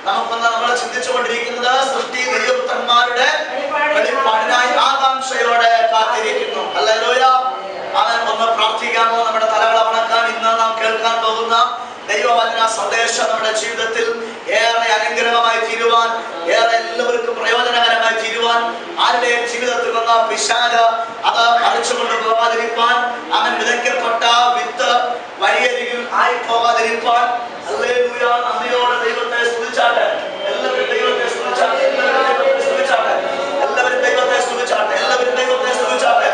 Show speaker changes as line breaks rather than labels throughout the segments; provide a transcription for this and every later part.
നമ്മൾ ചിന്തിച്ചുകൊണ്ടിരിക്കുന്നത് സൃഷ്ടി ദൈവപുത്രന്മാരുടെ വെളിപ്പാടിനായി ആകാംക്ഷയോടെ കാത്തിരിക്കുന്നു. ഹല്ലേലൂയ. അവൻ ഒന്ന് പ്രാർത്ഥിക്കാമോ? നമ്മുടെ തലകളെ വണക്കാൻ ഇന്ന് നാം കേൾക്കാൻ പോകുന്ന ദൈവവചന സന്ദേശം നമ്മുടെ ജീവിതത്തിൽ ഏറെ അനുഗ്രഹമായി തീരുവാൻ, ഏറെ എല്ലാവർക്കും പ്രയോജനകരമായി തീരുവാൻ, ആരുടെയും ജീവിതത്തിൽ വന്ന പിശാച് അത് അടിച്ചുകൊണ്ട് പോകാതിരിക്കാൻ, അവൻ വിതയ്ക്കപ്പെട്ട വിത്ത് വഴിയരികിൽ ആയി പോകാതിരിക്കാൻ ഹല്ലേലൂയ. നന്ദിയോടെ ദൈവത്തെ സ്തുതിച്ചാട്ടെ. എല്ലാവരും ദൈവത്തെ സ്തുതിച്ചാട്ടെ. എല്ലാവരും ദൈവത്തെ സ്തുതിച്ചാട്ടെ. എല്ലാവരും ദൈവത്തെ സ്തുതിച്ചാട്ടെ. എല്ലാവരും ദൈവത്തെ സ്തുതിച്ചാട്ടെ.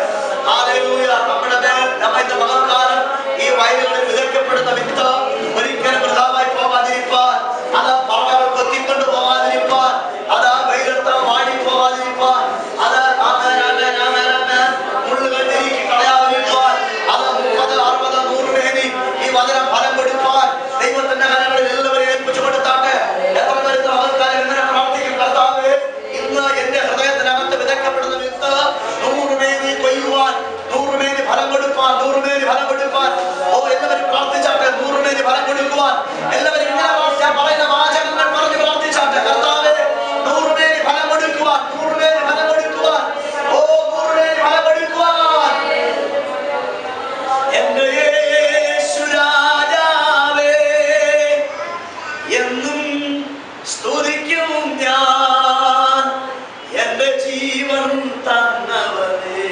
ഹല്ലേലൂയ. നമ്മുടെ ഇന്ന് മകൾക്കാലം ഈ വയലുകളിൽ വിതയ്ക്കപ്പെടുന്ന വിത്ത് ഒരിക്കലും വൃഥാവായി പോകാതിരിക്കാൻ, അത് പറവകൾ കൊത്തിക്കൊണ്ട് പോകാതിരിക്കാൻ, അത് വെയിലത്ത് വാടി പോകാതിരിക്കാൻ, അത് മുള്ളുകൾ തിരികെ കളയാതിരിക്കാൻ, അത് 30, 60, 100 മേനി ഈ വചനം ഫലം കൊടുക്കാൻ ദൈവത്തിന്റെ കരങ്ങളിൽ എല്ലാവരെയും ഏൽപ്പിച്ചു കൊടുത്താട്ടെ. എത്ര പേർക്ക് മകൾക്കാലം ഇങ്ങനെ പ്രാർത്ഥിക്കും, കർത്താവേ ഇന്ന് എന്റെ ഹൃദയത്തിനകത്ത് വിതയ്ക്കപ്പെടുന്ന വിത്ത് 100 മേനി കൊയ്യുവാൻ, 100 മേനി ഫലം കൊടുക്കാൻ, 100 മേനി ഫലം കൊടുക്കാൻ. ഓ, എല്ലാവരും പ്രാർത്ഥിച്ചാട്ടെ. 100 മേനി ഫലം കൊടുക്കുവാൻ എല്ലാവരും ഇങ്ങനെ പറയുന്ന വാചകങ്ങൾ പറഞ്ഞു പ്രാർത്ഥിച്ചാട്ടെ. കർത്താവേ 100 മേനി ഫലം കൊടുക്കുവാൻ, 100 മേനി ഫലം കൊടുക്കുവാൻ, ഓ 100 മേനി ഫലം കൊടുക്കുവാൻ. എന്റെ യേശു രാജാവേ എന്നും സ്തുതിക്കും ഞാൻ, എന്റെ ജീവൻ തന്നവനേ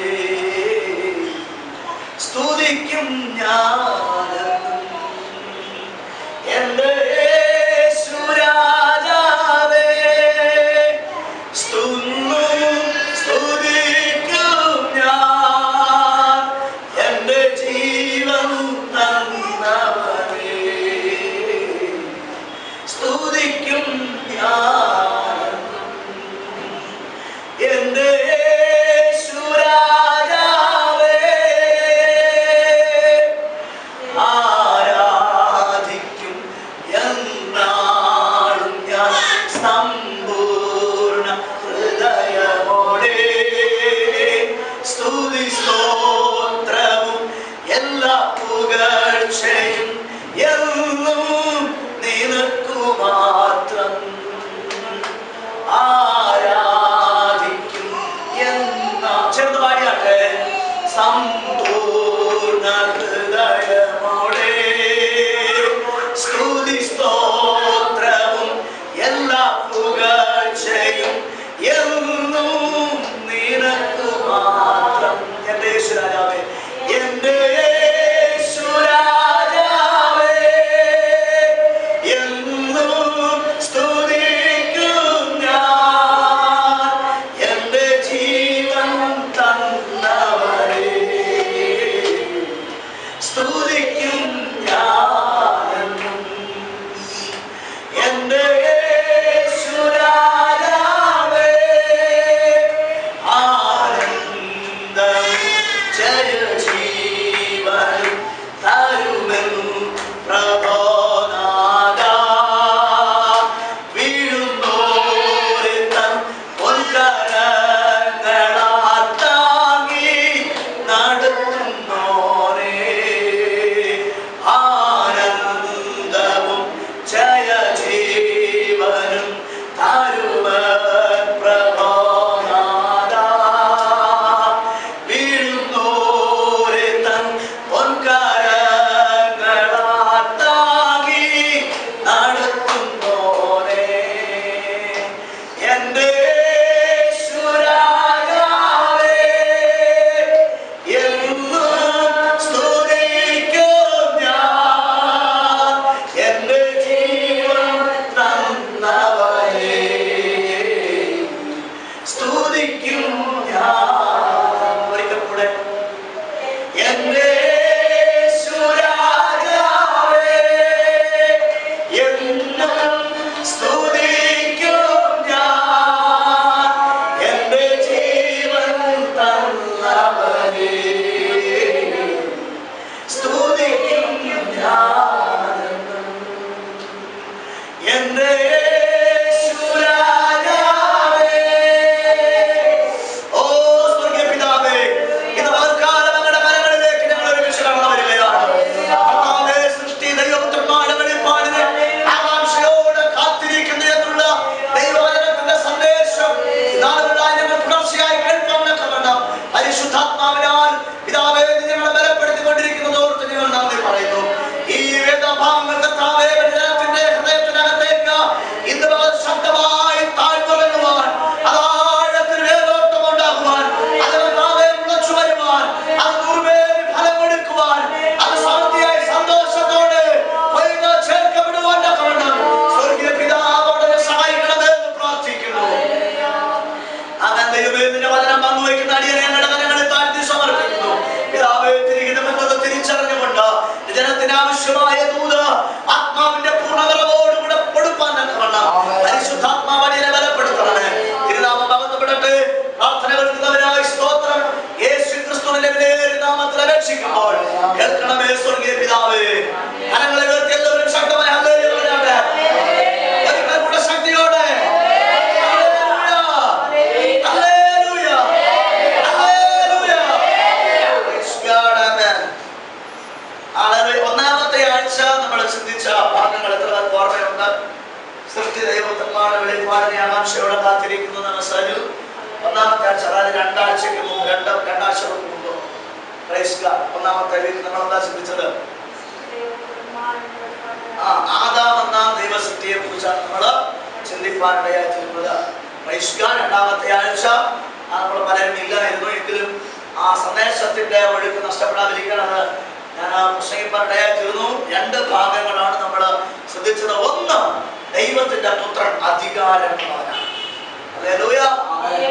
സ്തുതിക്കും ഞാൻ. എന്റെ യേശു രാജാവേ സ്തുതിക്കും ഞാൻ, എന്റെ ജീവൻ തന്നവനേ സ്തുതിക്കും ഞാൻ. എന്റെ യേശു രാജാവേ ആരാധിക്കും എന്നാളും ഞാൻ സമ്പൂർണ്ണ ഹൃദയമോടെ. സ്തുതി സ്തോത്രവും എല്ലാ പുകഴ്ചയും എന്നും നിനക്കു മാത്രം. ആരാധിക്കും എന്നാ ചേർന്ന് പാടിയാട്ടെ. സമ്പൂർണ്ണ ഹൃദയമോടെ സ്തുതി സ്തോത്രവും എല്ലാ പുകഴ്ചയും എന്നും നിനക്കു മാത്രം. എന്റെ യേശു രാജാവേ, എന്റെ യേശു രാജാവേ എന്നും സ്തുതിക്കും ഞാൻ, എന്റെ ജീവൻ തന്നവനേ സ്തുതിക്കും ഞാൻ. എന്റെ യേശു രാജാവേ വെളിപ്പാടിനെ ആകാംക്ഷയോടെ കാത്തിരിക്കുന്ന മെസ്സേജിൽ ഒന്നാമത്തെ ആഴ്ച, അതായത് രണ്ടാഴ്ചക്ക് മുമ്പ്, രണ്ടാഴ്ചകൾക്ക് മുമ്പ് ഒന്നാമത്തെ നമ്മളെന്താ ചിന്തിച്ചത്? ആദാം എന്ന ദൈവസൃഷ്ടിയെ കുറിച്ചാണ് നമ്മൾ ചിന്തിപ്പാനിടയായിത്തീരുന്നത്. രണ്ടാമത്തെ ആഴ്ച നമ്മൾ പലരും ഇല്ലായിരുന്നു, എങ്കിലും ആ സന്ദേശത്തിന്റെ ഒഴുക്ക് നഷ്ടപ്പെടാതിരിക്കണത് ഞാൻ പ്രസംഗിപ്പാനിടയായിത്തീർന്നു. രണ്ട് ഭാഗങ്ങളാണ് നമ്മൾ ശ്രദ്ധിച്ചത്. ഒന്ന്, ദൈവത്തിന്റെ പുത്രൻ അധികാരമുള്ളവനാണ്. ഹല്ലേലൂയ,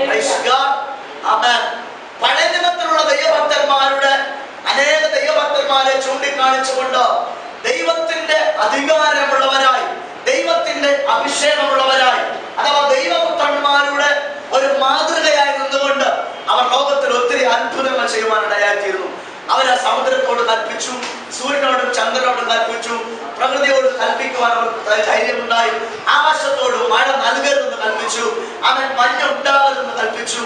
പ്രൈസ് ഗോഡ്, ആമേൻ. പഴയ നിയമത്തിലുള്ള ദൈവഭക്തന്മാരുടെ അനേക ദൈവഭക്തന്മാരെ ചൂണ്ടിക്കാണിച്ചുകൊണ്ട് ദൈവത്തിന്റെ അധികാരമുള്ളവരായി, ദൈവത്തിന്റെ അഭിഷേകമുള്ളവരായി, അഥവാ ദൈവപുത്രന്മാരുടെ ഒരു മാതൃകയായി നിന്നുകൊണ്ട് അവർ ലോകത്തിൽ ഒത്തിരി അത്ഭുതങ്ങൾ ചെയ്യുവാനിടയായിത്തീർന്നു. അവര് സമുദ്രത്തോട് കൽപ്പിച്ചു, സൂര്യനോടും ചന്ദ്രനോടും കൽപ്പിച്ചു, പ്രകൃതിയോട് കൽപ്പിക്കുവാൻ അവർക്ക് ധൈര്യമുണ്ടായി. ആകാശത്തോട് മഴ നൽകരുതെന്ന് കൽപ്പിച്ചു, അവൻ മഞ്ഞ് ഉണ്ടാകരുതെന്ന് കൽപ്പിച്ചു.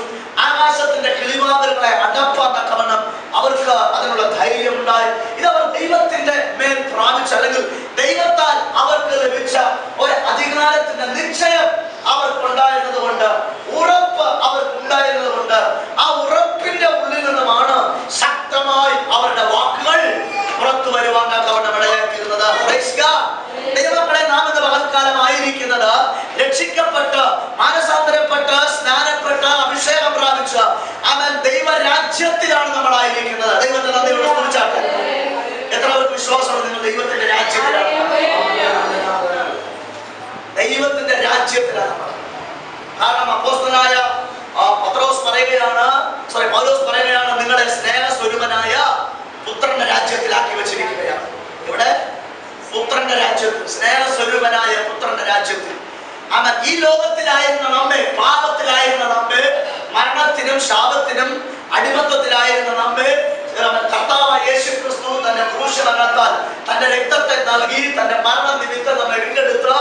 ആകാശത്തിന്റെ കിളിവാതിലുകളെ അടപ്പാൻ തക്കവണ്ണം അവർക്ക് അതിനുള്ള ധൈര്യമുണ്ടായി. ഇതവർ ദൈവത്തിന്റെ മേൽ പ്രാപിച്ച, അല്ലെങ്കിൽ ദൈവത്താൽ അവർക്ക് ലഭിച്ച ഒരു അധികാരത്തിന്റെ നിശ്ചയം അവർക്കുണ്ടായിരുന്നത് കൊണ്ട്, ഉറപ്പ് അവർക്കുണ്ടായിരുന്നത് കൊണ്ട്, ആ ഉറപ്പിന്റെ ഉള്ളിൽ നിന്നുമാണ് ശക്തമായി അവരുടെ വാക്കുകൾ പുറത്തു വരുവാൻ തക്കവണ്ണം ഇടയാക്കിയിരുന്നത്. ദൈവമക്കളെ, നാം ഇന്ന് പകൽക്കാലമായിരിക്കുന്നത് രക്ഷിക്കപ്പെട്ട്, മാനസാന്തരപ്പെട്ട്, സ്നാനപ്പെട്ട്, അഭിഷേകം പ്രാപിച്ച അവൻ ദൈവരാജ്യത്തിലാണ് നമ്മളായിരിക്കുന്നത്. ദൈവത്തെ നന്ദിയോടെ സ്തുതിച്ചാട്ടെ. എത്ര പേർക്ക് വിശ്വാസമാണ് നിങ്ങൾ ദൈവത്തിന്റെ രാജ്യത്തിലാണ്? ദൈവത്തിന്റെ രാജ്യത്തിലാണ് നമ്മൾ. കാരണം അപ്പോസ്തലനായ പൗലോസ് പറയുകയാണ്, നിങ്ങളെ സ്നേഹസ്വരൂപനായ പുത്രന്റെ രാജ്യത്തിലാക്കി വെച്ചിരിക്കുകയാണ്. ഇവിടെ പുത്രന്റെ രാജ്യത്തിൽ, സ്നേഹസ്വരൂപനായ പുത്രന്റെ രാജ്യത്തിൽ. അവൻ ഈ ലോകത്തിലായിരുന്ന നമ്മെ, പാപത്തിലായിരുന്ന നമ്മെ, മരണത്തിനും ശാപത്തിനും അടിമത്തത്തിലായിരുന്ന നമ്മെ കർത്താവായ യേശുക്രിസ്തു തന്റെ ക്രൂശമരണത്താൽ തന്റെ രക്തത്തെ നൽകി, തന്റെ മരണ നിമിത്തം നമ്മെ വീണ്ടെടുത്ത്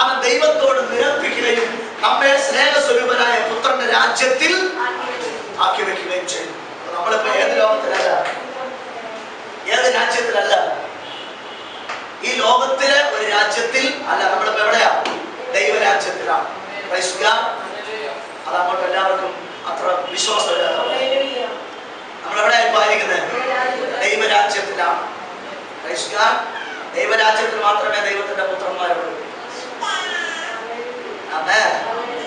അവൻ ദൈവത്തോട് നിരപ്പിക്കുകയും നമ്മെ സ്നേഹസ്വരൂപനായ പുത്രന്റെ രാജ്യത്തിൽ ആക്കി വെക്കുകയും ചെയ്തു. നമ്മളിപ്പോ ഏത് ലോകത്തിലല്ല, ഏത് രാജ്യത്തിലല്ല, ഈ ലോകത്തിലെ ഒരു രാജ്യത്തിൽ അല്ല. നമ്മളിപ്പോ എവിടെയാ? ദൈവരാജ്യത്തിലാണ്. അത് അങ്ങോട്ട് എല്ലാവർക്കും അത്ര വിശ്വാസമില്ല. നമ്മളെവിടെ ഇപ്പൊ ആയിരിക്കുന്നത്? ദൈവരാജ്യത്തിലാണ്. ദൈവരാജ്യത്തിൽ മാത്രമേ ദൈവത്തിന്റെ പുത്രന്മാരുള്ളൂ.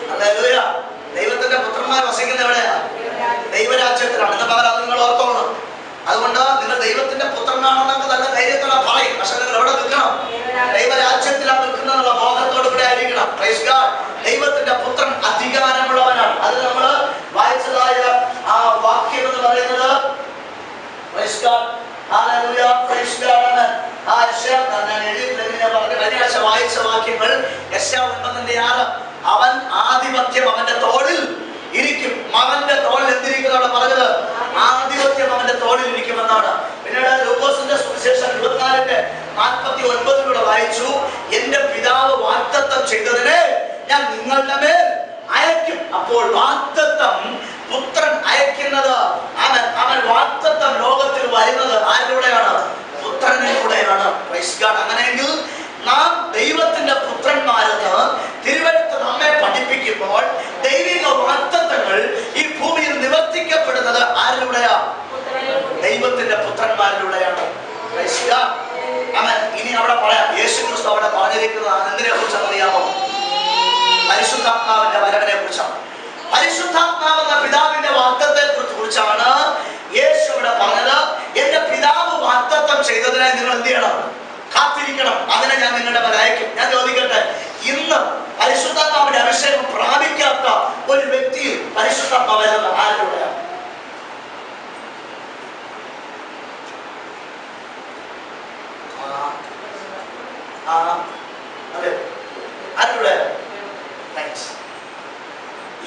ഹല്ലേലൂയ. ദൈവത്തിന്റെ പുത്രന്മാർ വസിക്കുന്ന എവിടെയാ? ദൈവരാജ്യത്തിലാണ്. ഇന്ന് പകരം അത് നിങ്ങൾ ഓർത്തോളണം. അതുകൊണ്ട് നിങ്ങൾ ദൈവത്തിന്റെ പുത്രനാണെന്നൊക്കെ നല്ല ധൈര്യത്തോടെ പറയും. പക്ഷെ നിങ്ങൾ എവിടെ നിൽക്കണം? ദൈവരാജ്യത്തിലാണ് നിൽക്കുന്നതെന്നുള്ള ബോധത്തോട് കൂടെ ആയിരിക്കണം. Praise God. ദൈവത്തിന്റെ പുത്രൻ അധികാരമുള്ളവനാണ്. അത് നമ്മൾ വായിച്ചതായ ആ വാക്യം എന്ന് പറയുന്നത്, price God, hallelujah, praise God. ആ യെശയ്യാ ഞാൻ കഴിഞ്ഞ വായിച്ച വാക്യങ്ങൾ, യെശയ്യാ 9:6, അവൻ ആധിപത്യം അവന്റെ തോളിൽ ഇരിക്കും. മകന്റെ തോളിൽ എന്തിരിക്കുന്നതാണ് പറഞ്ഞത്? ആധിപത്യം അവന്റെ തോളിൽ ഇരിക്കുമെന്നാണ്. പിന്നീട് ലൂക്കോസിന്റെ സുവിശേഷം 24:49 വായിച്ചു, എന്റെ പിതാവ് വാഗ്ദത്തം ചെയ്തതിനെ ഞാൻ നിങ്ങളുടെ മേൽ അയക്കും. അപ്പോൾ വാഗ്ദത്തം പുത്രൻ അയക്കുന്നത്, അവൻ വാഗ്ദത്തം ലോകത്തിൽ വരുന്നത് ആരിലൂടെയാണ്? പുത്രനിലൂടെയാണ്. Praise God. അങ്ങനെയെങ്കിൽ നാം ദൈവത്തിന്റെ പുത്രന്മാരെന്ന് തിരുവഴുത്ത് നമ്മെ പഠിപ്പിക്കുമ്പോൾ ദൈവിക വാഗ്ദത്തങ്ങൾ ഈ ഭൂമിയിൽ നിവർത്തിക്കപ്പെടുന്നത് ആരിലൂടെയാ? ദൈവത്തിന്റെ പുത്രന്മാരിലൂടെയാണ്. ഇനി അവിടെ പറയാം, യേശുക്രിസ്തു അവിടെ പറഞ്ഞിരിക്കുന്നത് എന്തിനെ കുറിച്ചാണ് അറിയാമോ? പരിശുദ്ധാത്മാവിന്റെ വരവിനെ കുറിച്ചാണ്. പരിശുദ്ധാത്മാവെന്ന പിതാവിന്റെ വാഗ്ദത്തെ കുറിച്ചാണ് യേശു ഇവിടെ പറഞ്ഞത്. എന്റെ പിതാവ് വാഗ്ദത്തം ചെയ്തതിനെ നിങ്ങൾ എന്ത് ചെയ്യണം? കാത്തിരിക്കണം. അതിനെ ഞാൻ നിങ്ങളുടെ മേൽ അയക്കും. ഞാൻ ചോദിക്കട്ടെ, ഇന്ന് പരിശുദ്ധാത്മാവിന്റെ അഭിഷേകം പ്രാപിക്കാത്ത ഒരു വ്യക്തിയിൽ പരിശുദ്ധാത്മാവ് ആരിലൂടെയാണ്? ആരിലൂടെ?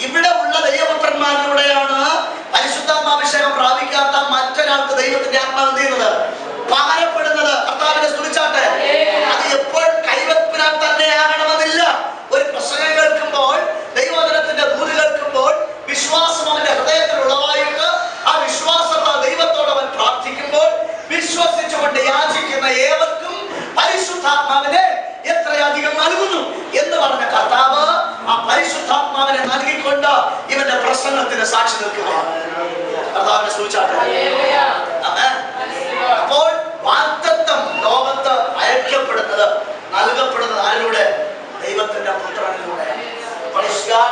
ഇവിടെ ഉള്ള ദൈവപുത്രന്മാരിലൂടെയാണ്. പരിശുദ്ധാത്മാഭിഷേകം പ്രാപിക്കാത്ത മറ്റൊരാൾക്ക് ദൈവത്തിന്റെ ആത്മാവ് എന്ത് ചെയ്യുന്നത്? പകരപ്പെടുന്നത്. കർത്താവിനെ സ്തുതിച്ചാട്ടെ. അത് എപ്പോഴും കൈവെപ്പിനാൽ തന്നെ ആകണമെന്നില്ല. ഒരു പ്രസംഗം കേൾക്കുമ്പോൾ, ദൈവവചനത്തിന്റെ ദൂത് കേൾക്കുമ്പോൾ വിശ്വാസം അവന്റെ ഹൃദയത്തിൽ ഉളവായിട്ട് ആ വിശ്വാസത്താൽ ദൈവത്തോട് അവൻ പ്രാർത്ഥിക്കുമ്പോൾ വിശ്വസിച്ചുകൊണ്ട് യാചിക്കുന്ന ഏവർക്കും പരിശുദ്ധാത്മാവിനെ എത്രയധികം നൽകുന്നു എന്ന് പറഞ്ഞ കർത്താവ് ആ ദൈവപുത്രനിലൂടെ. Praise God.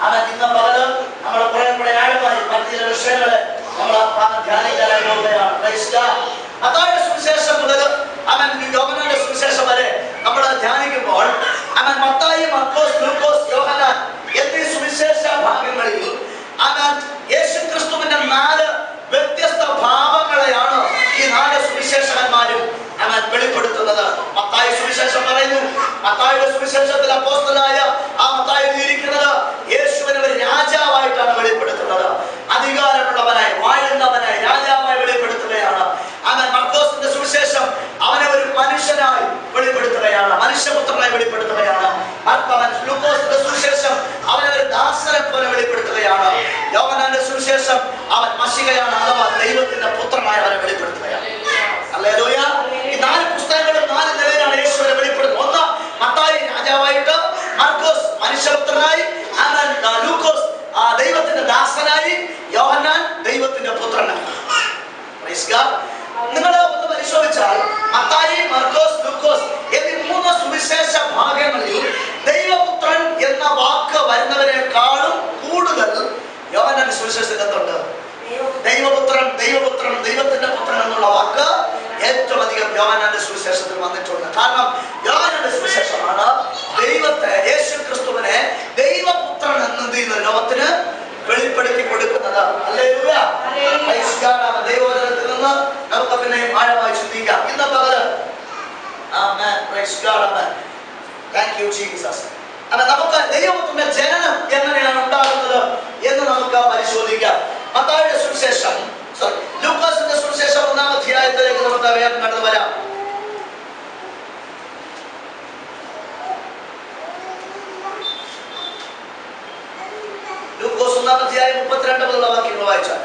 അവൻ ഇന്ന് പകല് നമ്മളെ കുറെ ആഴമായി മറ്റു ചില വിഷയങ്ങളെ നമ്മൾ ധ്യാനിക്കാനായി പോവുകയാണ്. Praise God. മത്തായിയുടെ സുവിശേഷം മുതൽ അവൻ യോഹന്നാന്റെ സുവിശേഷം വരെ നമ്മൾ ധ്യാനിക്കുമ്പോൾ അവൻ മത്തായി, മർക്കോസ്, ലൂക്കോസ്, യോഹന്നാൻ എന്നീ സുവിശേഷ ഭാഗങ്ങളിൽ അവൻ യേശുക്രിസ്തുവിന്റെ 4 വ്യത്യസ്ത ഭാവങ്ങളെയാണ് ഈ 4 സുവിശേഷകന്മാരും അവൻ വെളിപ്പെടുത്തുന്നത്. മത്തായി സുവിശേഷം പറയുന്നു, മത്തായിയുടെ സുവിശേഷത്തിൽ അപ്പോസ്തലനായ ആ മത്തായിൽ ഇരിക്കുന്നത് യേശുവിനെ ഒരു രാജാവായിട്ടാണ് വെളിപ്പെടുത്തുന്നത്. അധികാരമുള്ളവനായി, വാഴുന്നവനായി, രാജാവായി വെളിപ്പെടുത്തുകയാണ്. അവൻ മർക്കോസിന്റെ സുവിശേഷം അവനെ ഒരു മനുഷ്യനായി വെളിപ്പെടുത്തുകയാണ്, മനുഷ്യപുത്രനായി വെളിപ്പെടുത്തുകയാണ്. ലൂക്കോസിന്റെ സുവിശേഷം അവനെ ഒരു ദാസനെ പോലെ വെളിപ്പെടുത്തുകയാണ്. യോഹന്നാന്റെ സുവിശേഷം അവൻ മശിഹയാണ്, അഥവാ ദൈവത്തിന്റെ പുത്രനായി അവനെ വെളിപ്പെടുത്തുകയാണ്. ഹല്ലേലൂയ. ഈ 4 പുസ്തകങ്ങളും 4 നിലയിലാണ് യേശുവിനെ വെളിപ്പെടുത്തുന്നത്. ഒന്ന് മത്തായി രാജാവായിട്ട്, മർക്കോസ് മനുഷ്യപുത്രനായി, ലൂക്കോസ് ദൈവത്തിന്റെ ദാസനായി, യോഹന്നാൻ ദൈവത്തിന്റെ പുത്രനായി. Praise God. നിങ്ങൾ ഒന്ന് പരിശോധിച്ചാൽ മത്തായി, മർക്കോസ്, ലൂക്കോസ് എന്നീ 3 സുവിശേഷ ഭാഗങ്ങളിൽ ദൈവപുത്രൻ എന്ന വാക്ക് വരുന്നവരെക്കാളും കൂടുതൽ യോഹന്നാന്റെ സുവിശേഷത്തിൽ എന്തുണ്ട്? ദൈവപുത്രൻ, ദൈവപുത്രൻ, ദൈവത്തിന്റെ പുത്രൻ എന്നുള്ള വാക്ക് ഏറ്റവും അധികം യോഹന്നാന്റെ സുവിശേഷത്തിൽ വന്നിട്ടുണ്ട്. കാരണം യോഹന്നാന്റെ സുവിശേഷമാണ് ദൈവത്തെ, യേശുക്രിസ്തുവിനെ ദൈവപുത്രൻ എന്ന് ലോകത്തിന് വെളിപ്പെടുത്തി കൊടുക്കുന്നത്. ഹല്ലേലൂയ. Praise God. ദൈവവചനത്തിൽ നിന്ന് നമുക്ക് പിന്നെയും ആഴമായി ചിന്തിക്കാം ഇന്ന് പകല്. Amen. Praise God. Amen. Thank you Jesus. അപ്പോൾ നമുക്ക് ദൈവപുത്രന്റെ ജനനം എങ്ങനെയാണ് ഉണ്ടാകുന്നത് എന്ന് നമുക്ക് പരിശോധിക്കാം. മത്തായിയുടെ സുവിശേഷം, ലൂക്കോസിന്റെ സുവിശേഷം 1-ാം അധ്യായത്തിലേക്ക് നമുക്ക് വേഗം കടന്നു വരാം. ലൂക്കോസ് 1-ാം അധ്യായം 32 മുതലുള്ള വാക്യങ്ങൾ വായിച്ചാൽ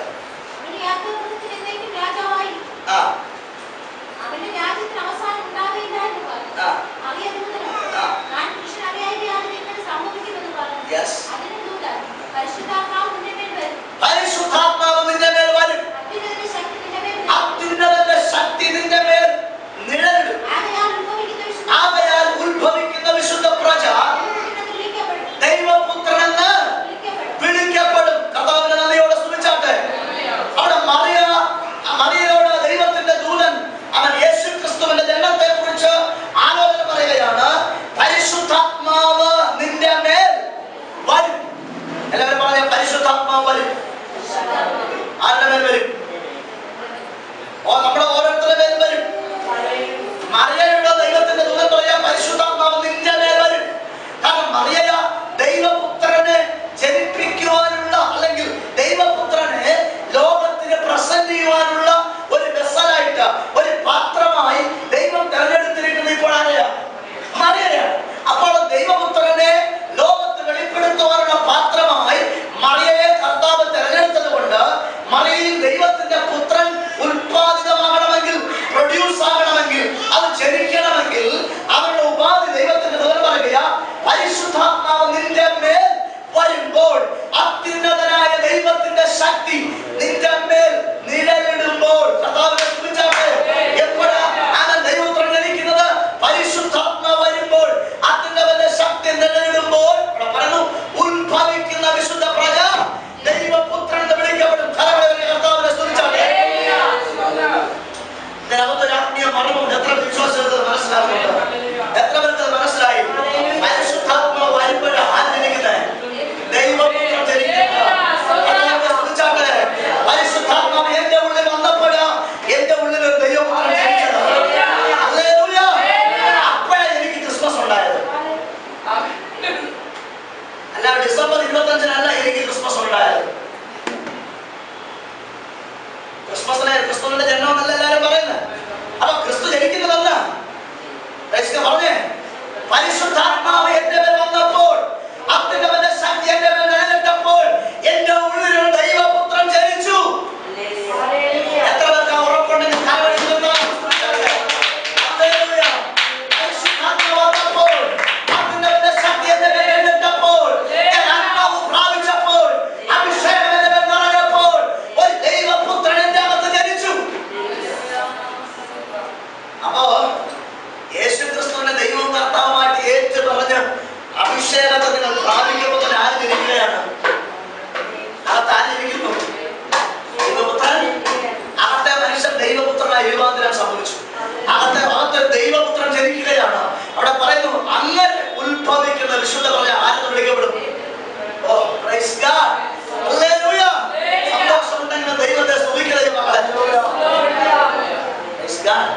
പരിശുദ്ധാത്മാവ് നിന്റെ മേൽ വരും, അത്യുന്നതന്റെ ശക്തി നിന്റെ മേൽ നിഴലിടും, ആകയാൽ ഉത്ഭവിക്കുന്ന വിശുദ്ധ പ്രജ ദൈവപുത്രനെന്ന് വിളിക്കപ്പെടും. കർത്താവിന്റെ നന്ദിയോടെ സ്തുതിച്ചാട്ടെ. അവിടെ മറിയയോട് ദൈവത്തിന്റെ ദൂതൻ അവൻ യേശുക്രിസ്തുവിന്റെ ജനനത്തെ കുറിച്ച് ആലോചന പറയുകയാണ്. പരിശുദ്ധാത്മാവ് നിന്റെ മേൽ വരും. എല്ലാവരും പറയാം, പരിശുദ്ധാത്മാവ് വരും. ആരുടെ മേൽ വരും? നമ്മുടെ ഓരോരുത്തരുടെ മേൽ വരും. മറിയയുടെ ദൈവത്തിന്റെ ദൂതൻ പറയാം, പരിശുദ്ധാത്മാവ് നിന്റെ മേൽ വരും. കാരണം മറിയ ദൈവപുത്രനെ ജനിപ്പിക്കുവാനുള്ള, അല്ലെങ്കിൽ ദൈവപുത്രനെ ലോകത്തിന് പ്രസന്റ് ചെയ്യുവാനുള്ള ഒരു വെസലായിട്ട്, ഒരു പാത്രമായി ദൈവം തെരഞ്ഞെടുത്തിരിക്കുന്നത് ഇപ്പോൾ ആരെയാണ്? മറിയയാണ്. അപ്പോൾ ദൈവപുത്രനെ ലോകത്ത് വെളിപ്പെടുത്തുവാനുള്ള പാത്രമായി മറിയയെ കർത്താവ് തെരഞ്ഞെടുത്തത് കൊണ്ട് മറിയയിൽ ദൈവത്തിന്റെ പുത്രൻ ഉൽപാദിതമാകണമെങ്കിൽ, പ്രൊഡ്യൂസ് ആകണമെങ്കിൽ, അത് ജനിക്കണമെങ്കിൽ അവരുടെ ഉപാധി ദൈവത്തിന്റെ ദൂതൻ പറയുക, പരിശുദ്ധാത്മാവ് നിന്റെ മേൽ വരുമ്പോൾ, അത്യുന്നതനായ ദൈവത്തിന്റെ ശക്തി നിന്റെ മേൽ നിഴലിടുമ്പോൾ. കർത്താവിനെ സ്തുതിച്ചാട്ടെ. എപ്പോഴാണ് അവൻ ദൈവപുത്രൻ ജനിക്കുന്നത്? പരിശുദ്ധാത്മാവ് വരുമ്പോൾ, അത്യുന്നതന്റെ ശക്തി നിഴലിടുമ്പോൾ. പറഞ്ഞു, ഉത്ഭവിക്കുന്ന വിശുദ്ധ പ്രജ ദൈവപുത്രൻ എന്ന് വിളിക്കപ്പെടും. കർത്താവിനെ സ്തുതിച്ചാട്ടെ. ഇതിനകത്തൊരു ആത്മീയ മർമ്മം എത്ര വിശ്വാസത്തിൽ മനസ്സിലാകുന്നുണ്ട്? എത്ര പേർക്ക് മനസ്സിലായി? പരിശുദ്ധാത്മാവ് വരുമ്പോഴാണ് ആചരിക്കുന്നത്, ദൈവപുത്രൻ ജനിക്കുന്നത്. പരിശുദ്ധാത്മാവ് എന്റെ ഉള്ളിൽ വന്നപ്പോഴാണ് എന്റെ ഉള്ളിൽ ഒരു ദൈവപുത്രൻ ജനിച്ചത്. ഹല്ലേലൂയ. അപ്പോഴാണ് എനിക്ക് ക്രിസ്മസ് ഉണ്ടായത്. അല്ല, ഡിസംബർ 25-നല്ല എനിക്ക് ക്രിസ്മസ് ഉണ്ടായത്. ക്രിസ്തുവിന്റെ ജന്മം എന്നല്ല എല്ലാവരും പറയുന്നത്. അപ്പൊ ക്രിസ്തു ജനിക്കുന്നതല്ല. പറഞ്ഞേ, പരിശുദ്ധാത്മാവ് എന്റെ മേൽ വന്നപ്പോൾ, അത്യുന്നതന്റെ ശക്തി എന്റെ മേൽ നിഴലിട്ടപ്പോൾ എന്റെ ഉള്ളിൽ ദൈവപുത്രൻ ജനിച്ചു. എത്ര പേർക്ക് ഉറപ്പുണ്ടെങ്കിൽ പരിശുദ്ധാത്മാവ് വന്നപ്പോൾ, അത്യുന്നതന്റെ ശക്തി എന്റെ മേൽ നിഴലിട്ടപ്പോൾ, ആത്മാവ് പ്രാപിച്ചപ്പോൾ, അഭിഷേകം എന്റെ മേൽ നിറഞ്ഞപ്പോൾ ഒരു ദൈവപുത്രൻ എന്റെ അകത്ത് ജനിച്ചു. അപ്പോ യേശുക്രിസ്തുവിനെ ദൈവവും കർത്താവുമായിട്ട് ഏറ്റു പറഞ്ഞ് ദൈവവചനത്തെ നിങ്ങൾ പ്രാപിക്കുമ്പോൾ തന്നെ ആര് ജനിക്കുകയാണ്? അകത്ത് ആര് ജനിക്കുന്നു? ദൈവപുത്രൻ. അകത്തെ മനുഷ്യൻ ദൈവപുത്രനായി രൂപാന്തരം സംഭവിച്ചു. അകത്തെ ദൈവപുത്രൻ ജനിക്കുകയാണ്. അവിടെ പറയുന്നു അങ്ങനെ ഉത്ഭവിക്കുന്ന വിശുദ്ധ പ്രജ ആരെന്ന് വിളിക്കപ്പെടും? ഓ പ്രൈസ് ഗോഡ്, ഹല്ലേലൂയ. സന്തോഷമുണ്ടെങ്കിൽ ദൈവത്തെ സ്തുതിക്കുക മക്കളെ. Price God,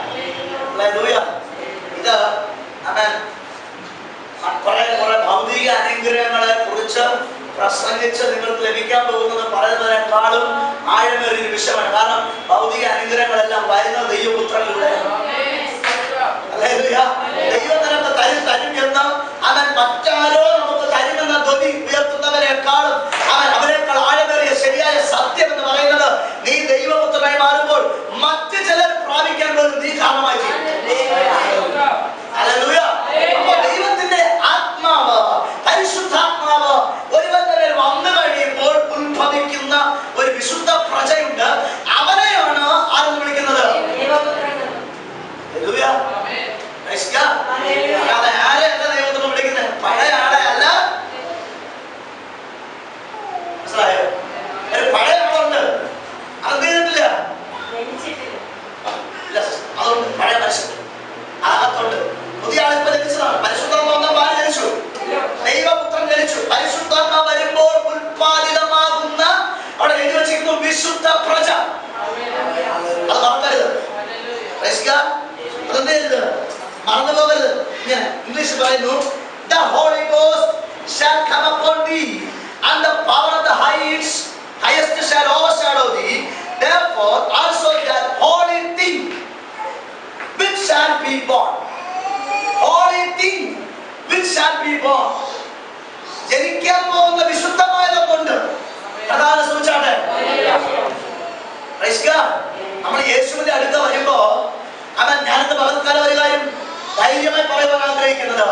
hallelujah. ഇത് കുറെ ഭൗതിക അനുഗ്രഹങ്ങളെ കുറിച്ച് പ്രസംഗിച്ച് നിങ്ങൾക്ക് ലഭിക്കാൻ പോകുന്നത് പറയുന്നതിനേക്കാളും ആഴമേറിയ വിഷയമാണ്. കാരണം ഭൗതിക അനുഗ്രഹങ്ങളെല്ലാം വരുന്ന ദൈവപുത്രനിലൂടെയാണ്. ദൈവം നിനക്ക് തരും എന്ന് അവൻ മറ്റാരോ നമുക്ക് തരുമെന്ന ധ്വനി ഉയർത്തുന്നവരെക്കാളും അവനേക്കാൾ ആഴമേറിയ ശരിയായ സത്യം എന്ന് പറയുന്നത് നീ ദൈവപുത്രനായി മാറുമ്പോൾ മറ്റു ചിലർ പ്രാപിക്കാൻ പോലും നീ കാരണമായി ചെയ്യും. ഹല്ലേലൂയ. അപ്പോൾ ദൈവത്തിന്റെ ആത്മാവ്, പരിശുദ്ധാത്മാവ് ഒരുവന്റെ മേൽ വന്നു കഴിയുമ്പോൾ ഉത്ഭവിക്കുന്ന ഒരു വിശുദ്ധ പ്രജയുണ്ട്. അവനെയാണ് ആരെന്ന് വിളിക്കുന്നത്? ഹല്ലേലൂയ. അല്ലാതെ ആരെയല്ല ദൈവത്തിന് വിളിക്കുന്നത്? പഴയ ആളെ അല്ല. മനസ്സിലായോ? ഒരു പഴയ ആളുണ്ട്, അത് ചെയ്തിട്ടില്ല. അതുകൊണ്ട് പഴയ മനുഷ്യൻ അകത്തുണ്ട്. പുതിയ ആളിപ്പോ ജനിച്ചതാണ്. പരിശുദ്ധാത്മാവ് ആര് ജനിച്ചു? ദൈവപുത്രൻ ജനിച്ചു. പരിശുദ്ധാത്മാവ് വരുമ്പോൾ ഉത്പാദിതമാകുന്ന അവിടെ എഴുതി വെച്ചിരിക്കുന്നു വിശുദ്ധ പ്രജ. അത് മറക്കരുത്. അതെന്ത് മറന്നു പോകരുത്. ഇംഗ്ലീഷ് പറയുന്നു the Holy Ghost shall come upon thee and the power of the highest shall overshadow thee. Therefore also that holy thing which shall be born, holy thing which shall be born, ജനിക്കാൻ പോകുന്ന വിശുദ്ധമായതുകൊണ്ട് പ്രധാന സൂചിച്ചാട്ടെ. നമ്മൾ യേശുവിന്റെ അടുത്ത് വരുമ്പോ അവൻ ഞാനെന്ന് പകൽക്കാലം ഒരു കാര്യം ധൈര്യമായി പറയുവാൻ ആഗ്രഹിക്കുന്നത്,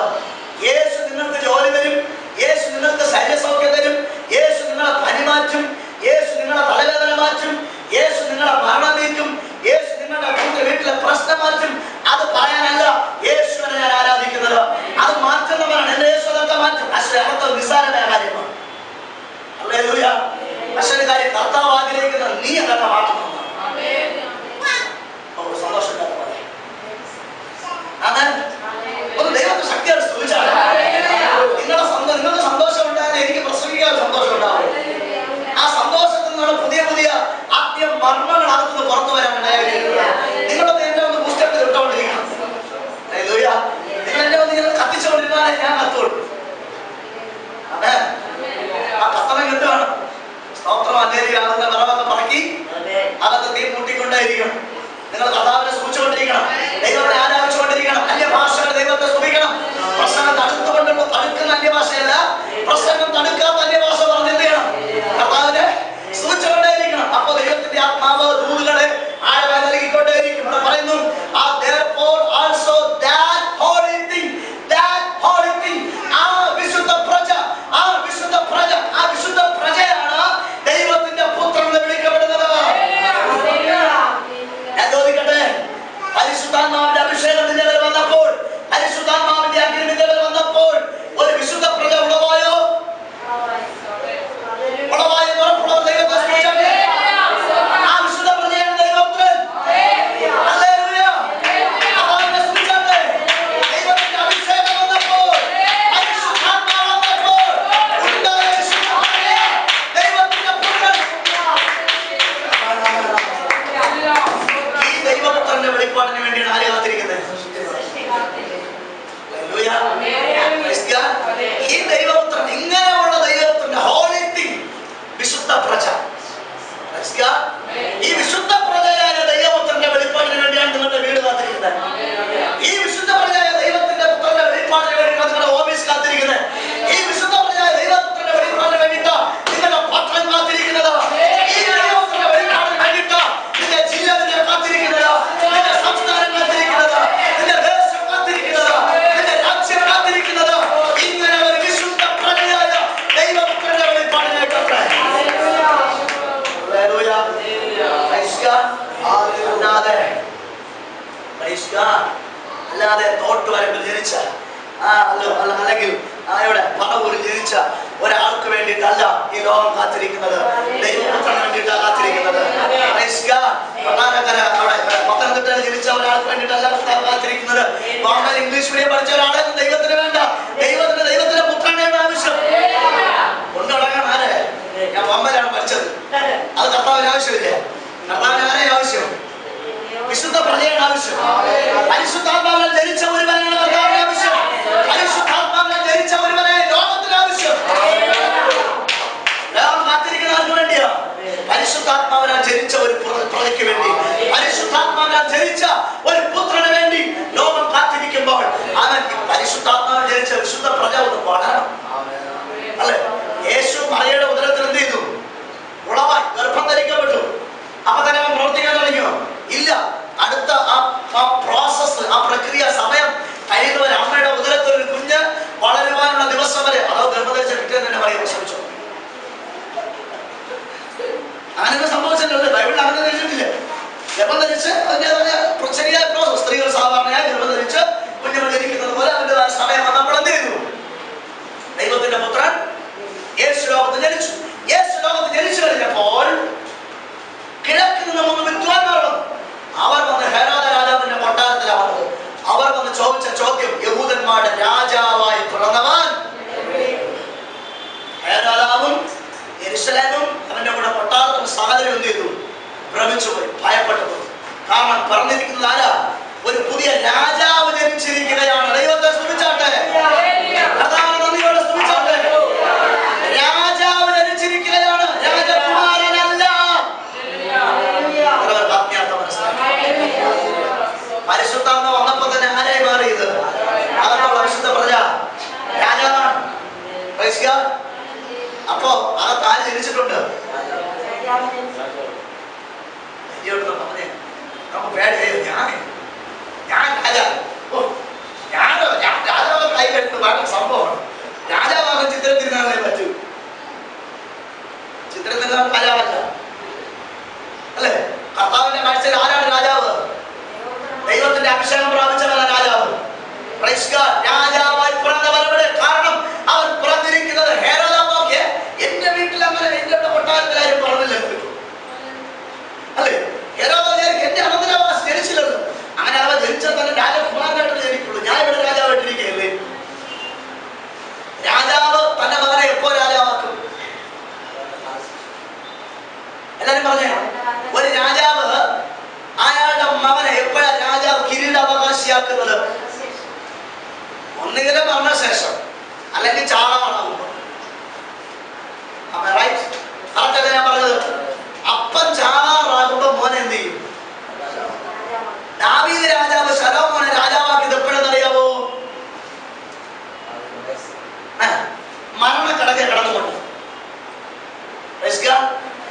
യേശു നിങ്ങൾക്ക് ജോലി തരും, യേശു നിങ്ങൾക്ക് ശരീരസൗഖ്യം തരും, യേശു നിങ്ങളെ പനി മാറ്റും, യേശു നിങ്ങളെ തലവേദന മാറ്റും, യേശു നിങ്ങളെ മരണം നീക്കും, യേശു നിങ്ങളുടെ വീട്ടിലെ പ്രശ്നം മാറ്റും. അത് പറയാനല്ല യേശുവിനെ ഞാൻ ആരാധിക്കുന്നത്. അത് മാറ്റുന്നവരാണ്. എന്റെ യേശു അതൊക്കെ മാറ്റും. പക്ഷേ അതൊക്കെ നിസ്സാരമായ കാര്യമാണ്. ഹല്ലേലൂയ. പക്ഷേ ഒരു കാര്യം കർത്താവ് ആഗ്രഹിക്കുന്നത് നീ അതൊക്കെ മാറ്റുന്നു. സന്തോഷം ഒന്ന് ദൈവത്തെ ശക്തിയോടെ സ്തുതിച്ചാണ്. നിങ്ങൾക്ക് സന്തോഷം ഉണ്ടായാലും എനിക്ക് പ്രസംഗിക്കാൻ സന്തോഷം ഉണ്ടാവും. ആ സന്തോഷത്തിൽ നിന്നുള്ള പുതിയ പുതിയ ആത്മീയ മർമ്മങ്ങൾ അകത്തുനിന്ന് പുറത്തു വരാൻ ഉണ്ടായിരിക്കുന്നത്. നിങ്ങളൊന്ന് എന്നെ ഒന്ന് പുസ്തകത്തിൽ ഇട്ടുകൊണ്ടിരിക്കണം. നിങ്ങൾ എന്നെ ഒന്ന് ഇങ്ങനെ കത്തിച്ചുകൊണ്ടിരുന്നാലേ ഞാൻ കത്തുള്ളൂ. അതെ, ആ കത്തണം കിട്ടുകയാണ്. സ്തോത്രം. അന്നേരിയാകുന്ന വിറവൊക്കെ പറക്കി അകത്ത് തീ മൂട്ടിക്കൊണ്ടേയിരിക്കണം. നിങ്ങൾ കർത്താവിനെ സ്തുതിച്ചുകൊണ്ടിരിക്കണം. ദൈവത്തെ ആരാധിച്ചുകൊണ്ടിരിക്കണം. അന്യഭാഷകൾ ദൈവത്തെ സ്തുതിക്കണം. പ്രസംഗം തടുക്കുന്ന അന്യഭാഷയല്ല, പ്രസംഗം തടുക്കാത്ത അന്യഭാഷ പറഞ്ഞ് എന്ത് ചെയ്യണം? കർത്താവിനെ സ്തുതിച്ചുകൊണ്ടേയിരിക്കണം. അപ്പൊ ദൈവത്തിന്റെ ആത്മാവ് ദൂതുകളെ ആഴമായി നൽകിക്കൊണ്ടേയിരിക്കും. ഇവിടെ പറയുന്നു therefore also that holy thing, ആ വിശുദ്ധ പ്രജ, ആ വിശുദ്ധ പ്രജയാണ് ദൈവത്തിന്റെ പുത്രൻ എന്ന് വിളിക്കപ്പെടുന്നത്. ഞാൻ ചോദിക്കട്ടെ, പരിശുദ്ധാത്മാവിന്റെ അഭിഷേകത്തിന്റെ പേര് വന്നപ്പോൾ, പരിശുദ്ധാത്മാവിന്റെ അഗ്നിന്റെ പേര് വന്നപ്പോൾ ഒരു വിശുദ്ധ പ്രജ ഉളവായോ? ഉളവായോ? ഉറപ്പുള്ള ദൈവത്തെ സ്തുതിച്ചാട്ടെ. ആ വിശുദ്ധ പ്രജയാണ് ദൈവപുത്രൻ. ഹല്ലേലൂയ. അവനെ സ്തുതിച്ചാട്ടെ. ദൈവത്തിന്റെ അഭിഷേകം വന്നപ്പോൾ, പരിശുദ്ധാത്മാവ് വന്നപ്പോൾ ഉണ്ടായ വിശുദ്ധ പ്രജ ദൈവത്തിന്റെ പുത്രൻ. ഈ ദൈവപുത്രന്റെ വെളിപ്പാടിന് വേണ്ടിയാണ് ആര് കാത്തിരിക്കുന്നത്? ഈ ദൈവപുത്രൻ, ഇങ്ങനെയുള്ള ദൈവപുത്രന്റെ ഹോളി തിങ്, വിശുദ്ധ പ്രജ. ഈ വിശുദ്ധ പ്രജയായ ദൈവപുത്രന്റെ വെളിപ്പാടിന് വേണ്ടിയാണ് നിങ്ങളുടെ വീട് കാത്തിരിക്കുന്നത്. ഈ വിശുദ്ധ പ്രജയായ ദൈവത്തിന്റെ പുത്രന്റെ വെളിപ്പാടിന് വേണ്ടിയാണ് നിങ്ങളുടെ ഓഫീസ് കാത്തിരിക്കുന്നത്. ഈ വിശുദ്ധ പ്രജയായ ദൈവപുത്രന്റെ വെളിപ്പാടിന് വേണ്ടിയിട്ട് നിങ്ങളുടെ പത്രം കാത്തിരിക്കുന്നത്. ഈ ദൈവപുത്രന്റെ വെളിപ്പാടിന് വേണ്ടിയിട്ട് നിന്റെ ജില്ല നിന്നെ കാത്തിരിക്കുന്നത്, നിന്റെ സംസ്ഥാനം കാത്തിരിക്കുന്നത്, നിന്റെ ദേശം കാത്തിരിക്കുന്നത്, നിന്റെ രാജ്യം കാത്തിരിക്കുന്നത്. ഇങ്ങനെ ഒരു വിശുദ്ധ പ്രജയായ ദൈവപുത്രന്റെ വെളിപ്പാടിനായിട്ട് അല്ലാതെ തോട്ട് വരമ്പിൽ ജനിച്ച അല്ലെങ്കിൽ ഇവിടെ പറവൂരിൽ ജനിച്ച ഒരാൾക്ക് വേണ്ടിയിട്ടല്ല ഈ ലോകം കാത്തിരിക്കുന്നത്, ദൈവപുത്രന് വേണ്ടിയിട്ടാണ് കാത്തിരിക്കുന്നത്. പത്തനംതിട്ടയിൽ ജനിച്ച ഒരാൾക്ക് വേണ്ടിയിട്ടല്ല കാത്തിരിക്കുന്നത്. ബോംബെ ഇംഗ്ലീഷ് മീഡിയം പഠിച്ച ഒരാളെ ദൈവത്തിന് വേണ്ട, ദൈവത്തിന്റെ പുത്രനെയാണ് ആവശ്യം. കൊണ്ടുടങ്ങാൻ ആരെ? ഞാൻ ബോംബെയിലാണ് പഠിച്ചത്. അത് കർത്താവിന് ആവശ്യമില്ല. കർത്താവിന് ആരെ ആവശ്യം? വിശുദ്ധ പ്രജയാണ് ആവശ്യം. പരിശുദ്ധാത്മാവിനെ ധരിച്ച ഒരുവനാണ് കർത്താവിന് ആവശ്യം. പരിശുദ്ധാത്മാവിനെ ധരിച്ച ഒരുവനെ ലോകത്തിന് ആവശ്യം. ലോകം കാത്തിരിക്കുന്ന ആർക്ക് വേണ്ടിയാ? പരിശുദ്ധാത്മാവിനെ ധരിച്ച ഒരു പ്രജയ്ക്ക് വേണ്ടി, പരിശുദ്ധാത്മാവിനെ ധരിച്ച ഒരു പുത്രന് വേണ്ടി ലോകം കാത്തിരിക്കുമ്പോൾ അവൻ പരിശുദ്ധാത്മാവിനെ ധരിച്ച വിശുദ്ധ പ്രജ ഒന്ന് വളരണം. അല്ലെ? യേശു മറിയയുടെ ഉദരത്തിൽ എന്ത് ചെയ്തു? ഉളവായി ഗർഭം ധരിക്കപ്പെട്ടു. അപ്പൊ തന്നെ അവൻ പ്രവർത്തിക്കാൻ തുടങ്ങിയോ? ഇല്ല. അടുത്ത ആ പ്രോസസ്, ആ പ്രക്രിയ സമയം കഴിയുന്നവരെ അമ്മയുടെ ഉദരത്തിൽ ഒരു കുഞ്ഞ് വളരുവാനുള്ള ദിവസം വരെ, അതോ ഗർഭം ധരിച്ച പിറ്റേന്ന് തന്നെ പറയാൻ ശ്രമിച്ചു. അങ്ങനെ സംഭവിച്ചിട്ടുണ്ട്. ബൈബിളിൽ അങ്ങനെ ധരിച്ചിട്ടില്ല. ഗർഭം ധരിച്ച് അതിൻ്റെതായ ശരിയായ പ്രോസസ്. സ്ത്രീകൾ സാധാരണയായി ഗർഭം ധരിച്ച് കുഞ്ഞുങ്ങൾ ജനിക്കുന്നത് പോലെ അതിൻ്റെതായ സമയം വന്നപ്പോൾ എന്ത് ചെയ്തു? ദൈവത്തിന്റെ പുത്രൻ യേശു ലോകത്ത് ജനിച്ചു. യേശു ലോകത്ത് ജനിച്ചു കഴിഞ്ഞപ്പോൾ കിഴക്കിൽ നിന്ന് 3 വിദ്വാൻമാർ വന്നു. അവർ വന്ന് ഹെരോദ രാജാവിന്റെ കൊട്ടാരത്തിലാണ് വന്നത്. അവർ വന്ന് ചോദിച്ച ചോദ്യം, യഹൂദന്മാരുടെ രാജാവായി പിറന്നവൻ? ഹെരോദാവും യെരൂശലേമും അവന്റെ കൂടെ കൊട്ടാരത്തിന് സാഹചര്യം എന്ത് ചെയ്തു? ഭ്രമിച്ചുപോയി, ഭയപ്പെട്ടു. കാരണം പറഞ്ഞിരിക്കുന്നത് ആരാ? ഒരു പുതിയ രാജാവ് ജനിച്ചിരിക്കുകയാണ്. ദൈവത്തെ സ്തുതിച്ചാട്ടെ, നന്ദിയോടെ സ്തുതിച്ചാട്ടെ. രാജാവ് ജനിച്ചിരിക്കുകയാണ്, രാജകുമാരനല്ല. പരിശുദ്ധാത്മ വന്നപ്പോ തന്നെ ആരായി മാറിയത്? അകത്തുള്ള വിശുദ്ധ പ്രജ രാജാവാണ്. അപ്പോ അകത്ത് ആര് ജനിച്ചിട്ടുണ്ട്? നമുക്ക് പേടിയോ? ഞാൻ രാജാവ് കൈ കെട്ടുന്ന വളരെ സംഭവമാണ്. രാജാവാകാൻ ചിത്രം തിരുനാളെ പറ്റൂ. ചിത്രം തിരുനാൾ രാജാവല്ല, അല്ലേ? കർത്താവിന്റെ കാഴ്ചയിൽ ആരാണ് രാജാവ്? ദൈവത്തിന്റെ അഭിഷേകം പ്രാപിച്ചവനാണ് രാജാവ്. രാജാവായി പിറന്നവരുടെ കാരണം അവൻ പിറന്നിരിക്കുന്നത് ഹെരോദാവൊക്കെ എന്റെ വീട്ടിൽ അങ്ങനെ എന്റെ കൊട്ടാരത്തിലാരും പറഞ്ഞില്ലല്ലോ, അല്ലേ? ഹെരോദാവ് എന്റെ അനന്തരവാസി ജനിച്ചില്ലല്ലോ. അങ്ങനെ അവൻ ജനിച്ചാൽ തന്നെ രാജകുമാരനായിട്ട് ജനിക്കുള്ളൂ. ഞാൻ ഇവിടെ രാജാവായിട്ടിരിക്കുകയല്ലേ? രാജാവ് തന്റെ മകനെ എപ്പോ രാജാവാക്കും? എല്ലാരും പറഞ്ഞേ, ഒരു രാജാവ് അയാളുടെ മകനെ എപ്പോഴാണ് രാജാവ് കിരീടാവകാശിയാക്കുന്നത്? ഒന്നുകിലും മരണശേഷം, അല്ലെങ്കിൽ ചാണാകുമ്പോൾ. കറക്റ്റല്ലേ ഞാൻ പറഞ്ഞത്? അപ്പൻ ചാണാറാകുമ്പോ മോനെ എന്ത് ചെയ്യും? ദാവീദ് രാജാവ് ശലോമോനെ രാജാവാക്കിയത് എപ്പോഴെന്നറിയാവോ? മരണക്കടക്കെ കടന്നുകൊണ്ട്.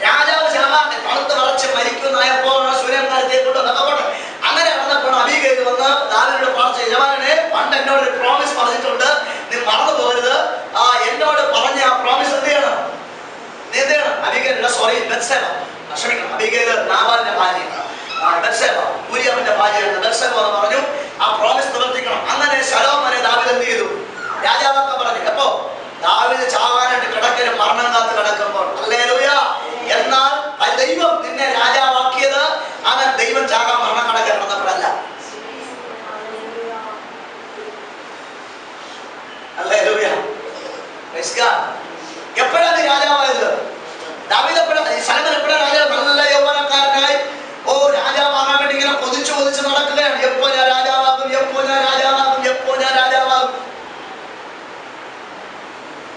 രാജാവ് ശലോമോനെ തണുത്ത് വിറച്ച് മരിക്കുന്നതായപ്പോഴാണ് സൂര്യൻകാലത്തെ കൊണ്ട് നടക്കട്ടെ. അങ്ങനെ നടന്നപ്പോൾ അബീഗയിൽ വന്ന് ദാവീദിനോട് പ്രാർത്ഥിച്ചു, യജമാനനെ, പണ്ട് എന്നോട് ഒരു പ്രോമിസ് പറഞ്ഞിട്ടുണ്ട്, നീ മറന്നു പോകരുത്. എന്നോട് പറഞ്ഞ ആ പ്രോമിസ് എന്ത് ചെയ്യണം? നീ എന്ത് ചെയ്യണം? അബീഗയിലുള്ള ബത്ശേബ, ക്ഷമിക്കണം, അബീഗയിൽ നാബാലിന്റെ ഭാര്യയാണ്. ബത്ശേബ ഊരിയാവിന്റെ ഭാര്യയാണ്. ബത്ശേബ എന്ന് പറഞ്ഞു ആ പ്രോമിസ് നിവർത്തിക്കണം. അങ്ങനെ ശലോമോനെ ദാവീദ് എന്ത് ചെയ്തു? രാജാവാക്കാൻ പറഞ്ഞു. അപ്പോ ദാവീദ് ചാവാനായിട്ട് കിടക്കലും മരണം കാത്ത് കിടക്കുമ്പോൾ, ഹല്ലേലൂയ. എന്നാൽ ദൈവം നിന്നെ രാജാവാക്കിയത് അവൻ ദൈവം ചാകാൻ മരണം കടക്കെ കിടന്നപ്പോഴല്ല. ഹല്ലേലൂയ. എപ്പോഴാണ് രാജാവായത്? ദാവീദ് എപ്പോഴാണ്? ശലോമോൻ എപ്പോഴാണ് രാജാവ്? നല്ല യൗവനക്കാരനായി രാജാവാകാൻ വേണ്ടി ഇങ്ങനെ കൊതിച്ചു നടക്കുകയാണ്. എപ്പോ ഞാൻ രാജാവാകും, എപ്പോ ഞാൻ രാജാവാകും, എപ്പോ ഞാൻ രാജാവാകും.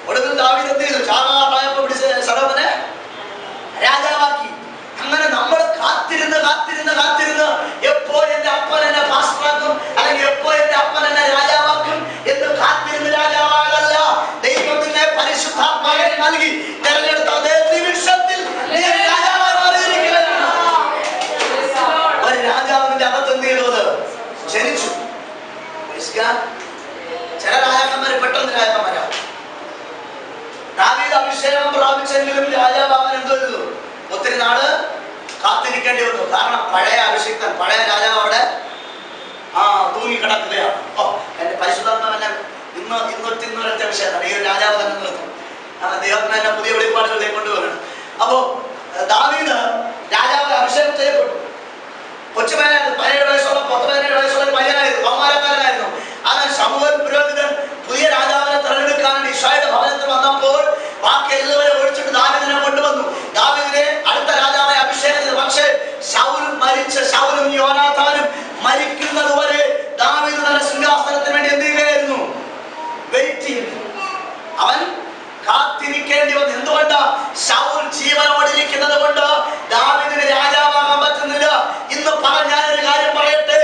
ഒടുവിൽ ദാവീദ് എന്ത് ചെയ്തു? ചാകാറായപ്പോ പിടിച്ച് ശലോമോനെ രാജാവാക്കി. അങ്ങനെ നമ്മൾ കാത്തിരുന്ന് എപ്പോ എന്റെ അപ്പൻ എന്നെ പാസ്റ്ററാക്കും, അല്ലെങ്കിൽ എപ്പോ എന്റെ അപ്പൻ എന്നെ രാജാവാക്കും എന്ന് കാത്തിരുന്ന് രാജാവാകല്ല. ദൈവത്തിന്റെ പരിശുദ്ധാത്മാവിനെ നൽകി തെരഞ്ഞെടുത്ത അതേ നിമിഷത്തിൽ നീ രാജാവായി മാറിയിരിക്കുകയാണ്. ഒരു രാജാവിന്റെ അകത്ത് എന്ത് ചെയ്തത്? ജനിച്ചു. ചില രാജാക്കന്മാര് പെട്ടെന്ന് രാജാക്കന്മാരാണ്. ദാവീദ് അഭിഷേകം പ്രാപിച്ചെങ്കിലും രാജാവാകാൻ എന്തോ ചെയ്തു? ഒത്തിരി നാള് കാത്തിരിക്കേണ്ടി വന്നു. കാരണം പഴയ അഭിഷിക്തൻ, പഴയ രാജാവ് അവിടെ തൂങ്ങിക്കിടക്കുകയാണ്. എന്റെ പരിശുദ്ധാത്മാവ് എന്നെ ഇന്നൊരൊറ്റ വിഷയമാണ്. ഈ രാജാവ് തന്നെ നിർത്തും. ദൈവത്തിന് തന്നെ പുതിയ വെളിപ്പാടുകളിലേക്ക് കൊണ്ടുവരണം. അപ്പോ ദാവീദ് രാജാവ് അഭിഷേകം ചെയ്യപ്പെട്ടു. കൊച്ചുപയ്യനായിരുന്നു, 17 വയസ്സുള്ള 17 വയസ്സുള്ള ഒരു പയ്യനായിരുന്നു, കൗമാരക്കാരനായിരുന്നു. അങ്ങനെ ശമൂവേൽ പുരോഹിതൻ പുതിയ രാജാവിനെ തെരഞ്ഞെടുക്കാൻ ഇശ്രായേൽ ഭവനത്തിൽ വന്നപ്പോൾ ബാക്കി എല്ലാവരെ ഒഴിച്ചിട്ട് ദാവീദിനെ കൊണ്ടുവന്നു. ദാവീദിനെ അടുത്ത രാജാവായി അഭിഷേകം ചെയ്തു. പക്ഷേ ശൗലും യോനാഥാനും മരിക്കുന്നത് വരെ ദാവീദ് തന്റെ സിംഹാസനത്തിന് വേണ്ടി എന്ത് ചെയ്യുകയായിരുന്നു? വെയിറ്റ് ചെയ്യുന്നു. അവൻ കാത്തിരിക്കേണ്ടി വന്നു. എന്തുകൊണ്ട്? ശൗൽ ജീവനോടിരിക്കുന്നത് കൊണ്ട് ദാവീദിന് രാജാവാകാൻ പറ്റുന്നില്ല. ഇന്ന് ഞാനൊരു കാര്യം പറയട്ടെ,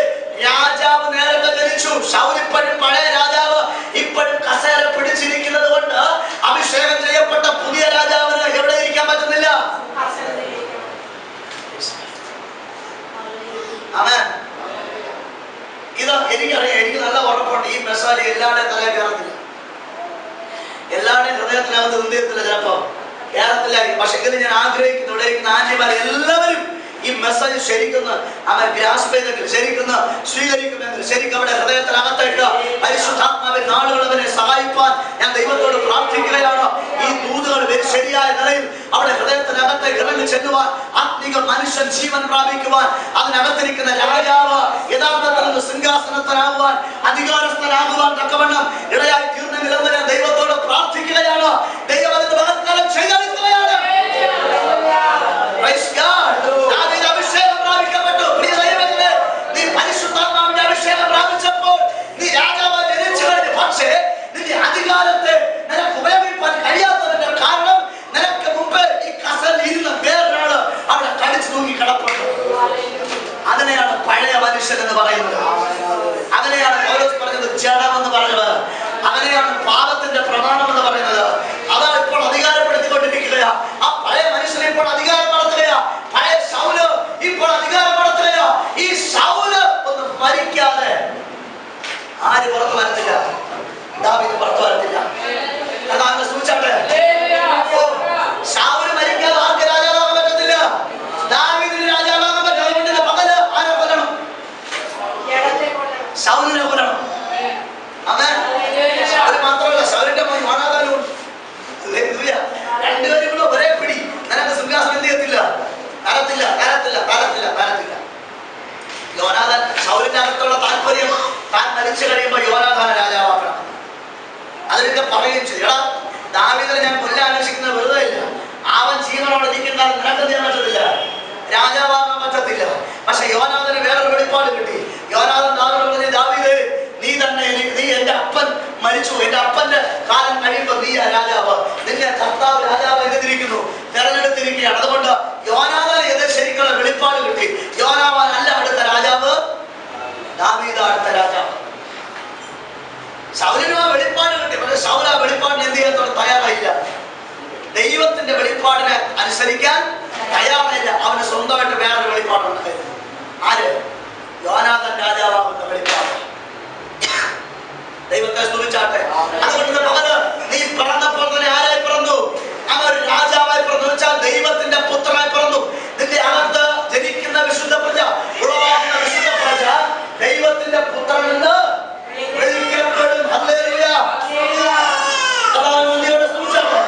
രാജാവ് നേരത്തെ ജനിച്ചു. ശൗൽ ഇപ്പോഴും പഴയ രാജാവ് ഇപ്പോഴും കസേര പിടിച്ചിരിക്കുന്നത് കൊണ്ട് അഭിഷേകം ചെയ്യപ്പെട്ട പുതിയ രാജാവിന് എവിടെ ഇരിക്കാൻ പറ്റുന്നില്ല. ഇത് എനിക്കറിയാം, എനിക്ക് നല്ല ഉറപ്പുണ്ട്. ഈ മെസ്സേജ് എല്ലാവരുടെയും തലയിൽ കയറത്തില്ല, എല്ലാവരുടെയും ഹൃദയത്തിനകത്ത് നിന്ദിയത്തില്ല, ചിലപ്പോ കേരളത്തിലായിരിക്കും. പക്ഷെ എങ്കിലും ഞാൻ ആഗ്രഹിക്കുന്നു ഇവിടെ ഇരിക്കുന്ന ആന്റിമാർ എല്ലാവരും ഈ മെസ്സേജ് ശരിക്കും അവൻ ഗ്രാസ്പ് ചെയ്തെങ്കിൽ, ശരിക്കും സ്വീകരിക്കുമെങ്കിൽ, ശരിക്കും അവിടെ ഹൃദയത്തിനകത്തേക്ക് പരിശുദ്ധാത്മാവിൻ നാളുകൾ അവനെ സഹായിപ്പാൻ ഞാൻ ദൈവത്തോട് പ്രാർത്ഥിക്കുകയാണ്. ഈ ദൂതുകൾ ശരിയായ നിലയിൽ അവിടെ ഹൃദയത്തിനകത്തേക്ക് ഇറങ്ങി ചെല്ലുവാൻ, ആത്മീക മനുഷ്യൻ ജീവൻ പ്രാപിക്കുവാൻ, അതിനകത്തിരിക്കുന്ന രാജാവ് യഥാർത്ഥത്തിൽ സിംഹാസനത്തിനാകുവാൻ, അധികാരസ്ഥനാകുവാൻ തക്കവണ്ണം ഇടയായി തീർന്നെങ്കിലെന്ന് ഞാൻ ദൈവത്തോട് പ്രാർത്ഥിക്കുകയാണ്. ദൈവം അതിന്റെ ബലക്കാലം ചെയ്തെടുക്കുകയാണ്. അഭിഷേകം പ്രാപിക്കപ്പെട്ടു. നീ പരിശുദ്ധാത്മാവിന്റെ അഭിഷേകം പ്രാപിച്ചപ്പോൾ നീ രാജാവായി ജനിച്ചു കഴിഞ്ഞു. പക്ഷേ നിന്റെ അധികാരത്തെ നിനക്ക് ഉപയോഗിക്കാൻ കഴിയാത്തതിന്റെ കാരണം നിനക്ക് മുമ്പ് ഈ കസലിൽ ഇരുന്ന വേറൊരാള് അവിടെ കടിച്ചു തൂങ്ങി കിടപ്പുണ്ട്. അതിനെയാണ് പഴയ മനുഷ്യൻ എന്ന് പറയുന്നത്. അതിനെയാണ് പൗലോസ് പറഞ്ഞത് ജഡം എന്ന് പറഞ്ഞത്. അതിനെയാണ് പാപത്തിന്റെ പ്രമാണം എന്ന് പറയുന്നത്. അതാണ് ഇപ്പോൾ അധികാരപ്പെടുത്തിക്കൊണ്ടിരിക്കുക. ആ പഴയ മനുഷ്യനെ ഇപ്പോൾ അധികാരം നടത്തുകയാ. പഴയ ശൗല് ഇപ്പോൾ അധികാരം നടത്തുകയാ. ഈ ശൗല് ഒന്ന് മരിക്കാതെ ആര് പുറത്തു വരത്തില്ല? ദാവീദ് പുറത്തു വരത്തില്ല. സൂചിച്ചാട്ടെ, ശൗല് മരിക്കാതെ ആർക്ക് രാജാവാകാൻ പറ്റത്തില്ല? ദാവീദിന് രാജാവാകാൻ പറ്റില്ല. പകല് ആരെ കൊല്ലണം? ശൗലിനെ കൊല്ലണം. അതെ, ശൗല് മാത്രമല്ല, ശൗലിന്റെ മോൻ യോനാഥാനും ഉണ്ട്. രണ്ടുപേരും കൂടെ ഒരേ പിടി. നിനക്ക് സിംഹാസനം എന്ത് ചെയ്യത്തില്ല? തരത്തില്ല, തരത്തില്ല, തരത്തില്ല, തരത്തില്ല. യോനാഥാൻ ശൗലിന്റെ അകത്തുള്ള താല്പര്യം താൻ മരിച്ചു കഴിയുമ്പോൾ യോനാഥാനെ രാജാവാക്കണം. അതിനൊക്കെ പറയുകയും ചെയ്തു. എടാ, ദാവീദിനെ ഞാൻ കൊല്ലാൻ അന്വേഷിക്കുന്നത് വെറുതെ ഇല്ല. അവൻ ജീവനോടെ ഇരിക്കുന്ന നിനക്ക് ചെയ്യാൻ പറ്റത്തില്ല, രാജാവാകാൻ പറ്റത്തില്ല. പക്ഷെ യോനാഥാന് വേറൊരു വെളിപ്പാട് കിട്ടി. യോനാഥാൻ ദാവീദിനോട് പറഞ്ഞു, ദാവീദേ, നീ തന്നെ നീ എന്റെ അപ്പൻ മരിച്ചു, എന്റെ അപ്പന്റെ കാലം കഴിയുമ്പോൾ നീ രാജാവ്, നിന്റെ കർത്താവ് രാജാവ് എതിരിക്കുന്നു, തെരഞ്ഞെടുത്തിരിക്കുകയാണ്. അതുകൊണ്ട് യോനാഥാന് എതിരെ ശരിക്കുള്ള വെളിപ്പാട് കിട്ടി. യോനാഥാൻ അല്ല അടുത്ത രാജാവ്, ദാവീദ് അടുത്ത രാജാവ്. ശൗലിനും ആ വെളിപ്പാട് കിട്ടി. പക്ഷെ ശൗൽ ആ വെളിപ്പാടിന് എന്ത് ചെയ്യാൻ തയ്യാറായില്ല. ദൈവത്തിന്റെ വെളിപ്പാടിനെ അനുസരിക്കാൻ തയ്യാറായില്ല. അവന് സ്വന്തമായിട്ട് വേറൊരു വെളിപ്പാടുണ്ടായിരുന്നു. ആര്? യോനാഥാൻ രാജാവാകുന്ന വെളിപ്പാട്. ദൈവത്തെ സ്തുതിച്ചാട്ടെ. അതുകൊണ്ട് മകന് നീ പിറന്നപ്പോൾ തന്നെ ആരായി പിറന്നു? അവൻ ഒരു രാജാവായി പിറന്നു. വെച്ചാൽ ദൈവത്തിന്റെ പുത്രനായി പിറന്നു. നിന്റെ അകത്ത് ജനിക്കുന്ന വിശുദ്ധ പ്രജ, ഉളവാകുന്ന വിശുദ്ധ പ്രജ ദൈവത്തിന്റെ പുത്രനിൽ നിന്ന് വിളിക്കപ്പെടും. ഹല്ലേലൂയ. അതാണ് സ്തുതിച്ചാട്ടെ.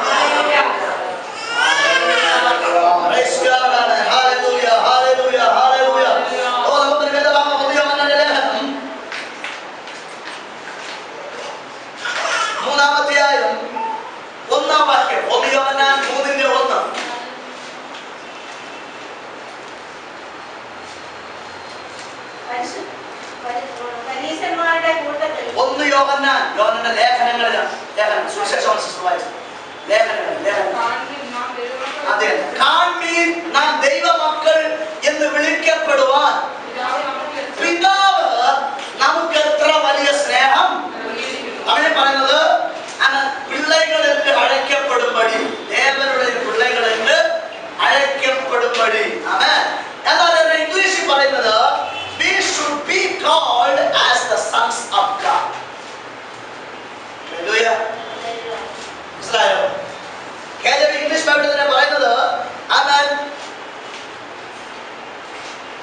Praise God. Hallelujah, hallelujah, hallelujah. ഓ, നമുക്ക് വേദഭാഗം പുതിയവന്റെ ലേഖനം 3-ാം അധ്യായം 1-ാം വാക്യം. യോഹന്നാൻ 3:1. ഒന്ന് യോഹന്നാൻ, യോഹന്നാന്റെ ലേഖനങ്ങളിലാണ്. ലേഖനം സുവിശേഷം വായിച്ചു. അതെ, കാൺമീൻ നാം ദൈവമക്കൾ എന്ന് വിളിക്കപ്പെടുവാൻ പിതാവ് നമുക്ക് എത്ര വലിയ സ്നേഹം. അവനെ പറയുന്നത് പിള്ളകൾ എന്ന് അழைക്കപ്പെടുമ്പടി, ദേവരുടെ പിള്ളകൾ എന്ന് അழைക്കപ്പെടുമ്പടി. എന്നാൽ ഇംഗ്ലീഷിൽ പറയുന്നത് we should be called as the sons of God. Hallelujah. മനസ്സിലായോ? KJV ഇംഗ്ലീഷ് ബൈബിളിൽ തന്നെ പറയുന്നത് അവൻ,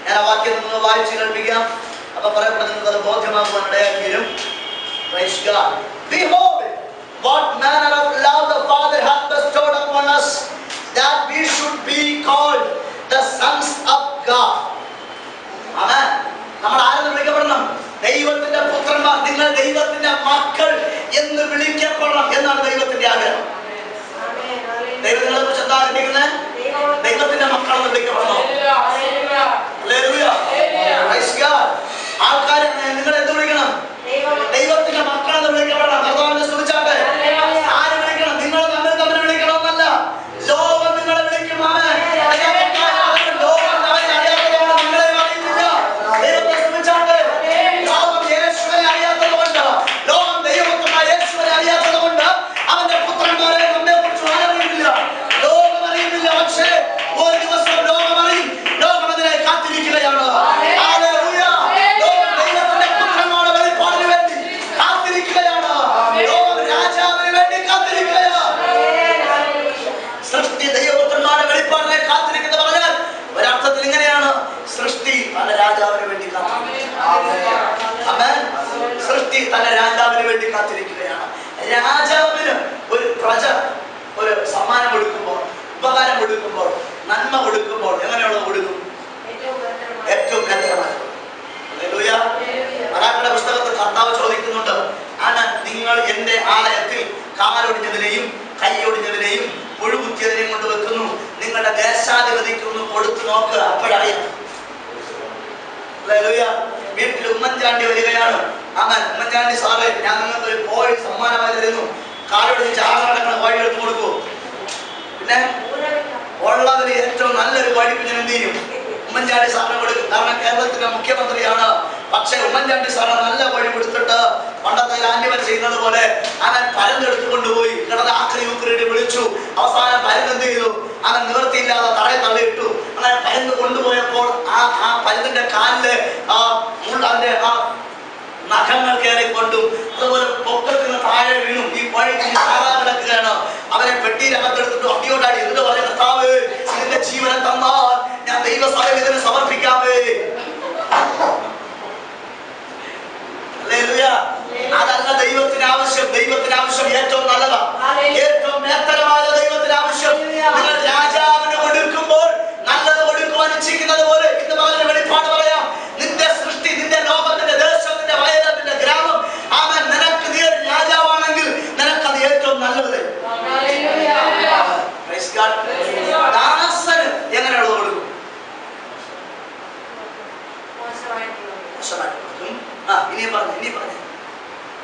ഞാൻ ആ വാക്യം നിന്ന് വായിച്ചു കേൾപ്പിക്കാം. അപ്പൊ പറയപ്പെടുന്നത് നിങ്ങൾക്ക് അത് ബോധ്യമാകുവാൻ ഇടയാക്കിയും. Praise God. Behold, what manner of love the Father hath കാത്തിരിക്കുകയാണ്. രാജാവിന് ഒരു പ്രജ ഒരു സമ്മാനം കൊടുക്കുമ്പോൾ, ഉപകാരം കൊടുക്കുമ്പോൾ, നന്മ കൊടുക്കുമ്പോൾ എങ്ങനെയുള്ള കൊടുക്കും? ഏറ്റവും ബലകരമായത്. മലാഖിയുടെ പുസ്തകത്തിൽ കർത്താവ് ചോദിക്കുന്നുണ്ട്, നിങ്ങൾ എന്റെ ആലയത്തിൽ കാലൊടിഞ്ഞതിനെയും കൈയൊടിഞ്ഞതിനെയും മുഴുകുത്തിയതിനെയും കൊണ്ട് വെക്കുന്നു, നിങ്ങളുടെ ദേശാധിപതിക്കൊന്ന് കൊടുത്തു നോക്കുക, അപ്പോഴറിയാം. വീട്ടിൽ ഉമ്മൻചാണ്ടി വരികയാണ്. ഉമ്മൻചാണ്ടി സാറേ, ഞാൻ നിങ്ങൾക്ക് ഒരു കോഴി സമ്മാനമായി തരുന്നു. കാലൊടിഞ്ഞ് ചാകടക്കണ കോഴി എടുത്തു കൊടുക്കൂ. പിന്നെ ഉള്ളതിൽ ഏറ്റവും നല്ലൊരു കോഴി കുഞ്ഞിന് എന്ത് ചെയ്യും? ഉമ്മൻചാണ്ടി സാറിന് കൊടുക്കും. കാരണം കേരളത്തിന്റെ മുഖ്യമന്ത്രിയാണ്. പക്ഷെ ഉമ്മൻചാണ്ടി സാറ് നല്ല കോഴി കൊടുത്തിട്ട് പണ്ടത്തെ ലാൻഡിവൻ ചെയ്യുന്നത് പോലെ അവൻ പരന്നെടുത്തു കൊണ്ടുപോയി കിടന്ന് ആക്രി ഊക്രിയിട്ട് വിളിച്ചു. അവസാനം പരന്നെന്ത് ചെയ്തു? അവൻ നിവൃത്തിയില്ലാതെ തറയെ തള്ളിയിട്ടു. അങ്ങനെ പരന്ന് കൊണ്ടുപോയപ്പോൾ ആ പരുന്നിന്റെ കാലില് അതിന്റെ നഖങ്ങൾ കയറിക്കൊണ്ടും അതുപോലെ പൊക്കത്തിന് താഴെ വീണു. ഈ കോഴിക്ക് സാധാരണ കിടക്കുകയാണ്. അവരെ പെട്ടിയിലകത്തെടുത്തിട്ട് അടിയോടാടി എന്നിട്ട് പറഞ്ഞ, കർത്താവേ, ഇതിന്റെ ജീവനെ തന്നാൽ ഞാൻ ദൈവസഭയിൽ ഇതിനെ സമർപ്പിക്കാമേ. അതല്ല ദൈവത്തിന് ആവശ്യം. ദൈവത്തിന് ആവശ്യം ഏറ്റവും നല്ലതാ, ഏറ്റവും മേത്തരമായ ദൈവത്തിന് ആവശ്യം. നിങ്ങൾ രാജാവിന് കൊടുക്കുമ്പോൾ നല്ലത് കൊടുക്കുവാൻ ഇച്ഛിക്കുന്നത് പോലെ ഇന്ന് പറഞ്ഞ വെളിപ്പാട് പറയാം. നിന്റെ സൃഷ്ടി, നിന്റെ ലോകത്തിന്റെ ദേശം, നിന്റെ വയല്, നിന്റെ ഗ്രാമം, അവൻ നിനക്ക് നീ ഒരു രാജാവാണെങ്കിൽ നിനക്കത് ഏറ്റവും നല്ലത്. ദാസന് എങ്ങനെയുള്ളത് കൊടുക്കും?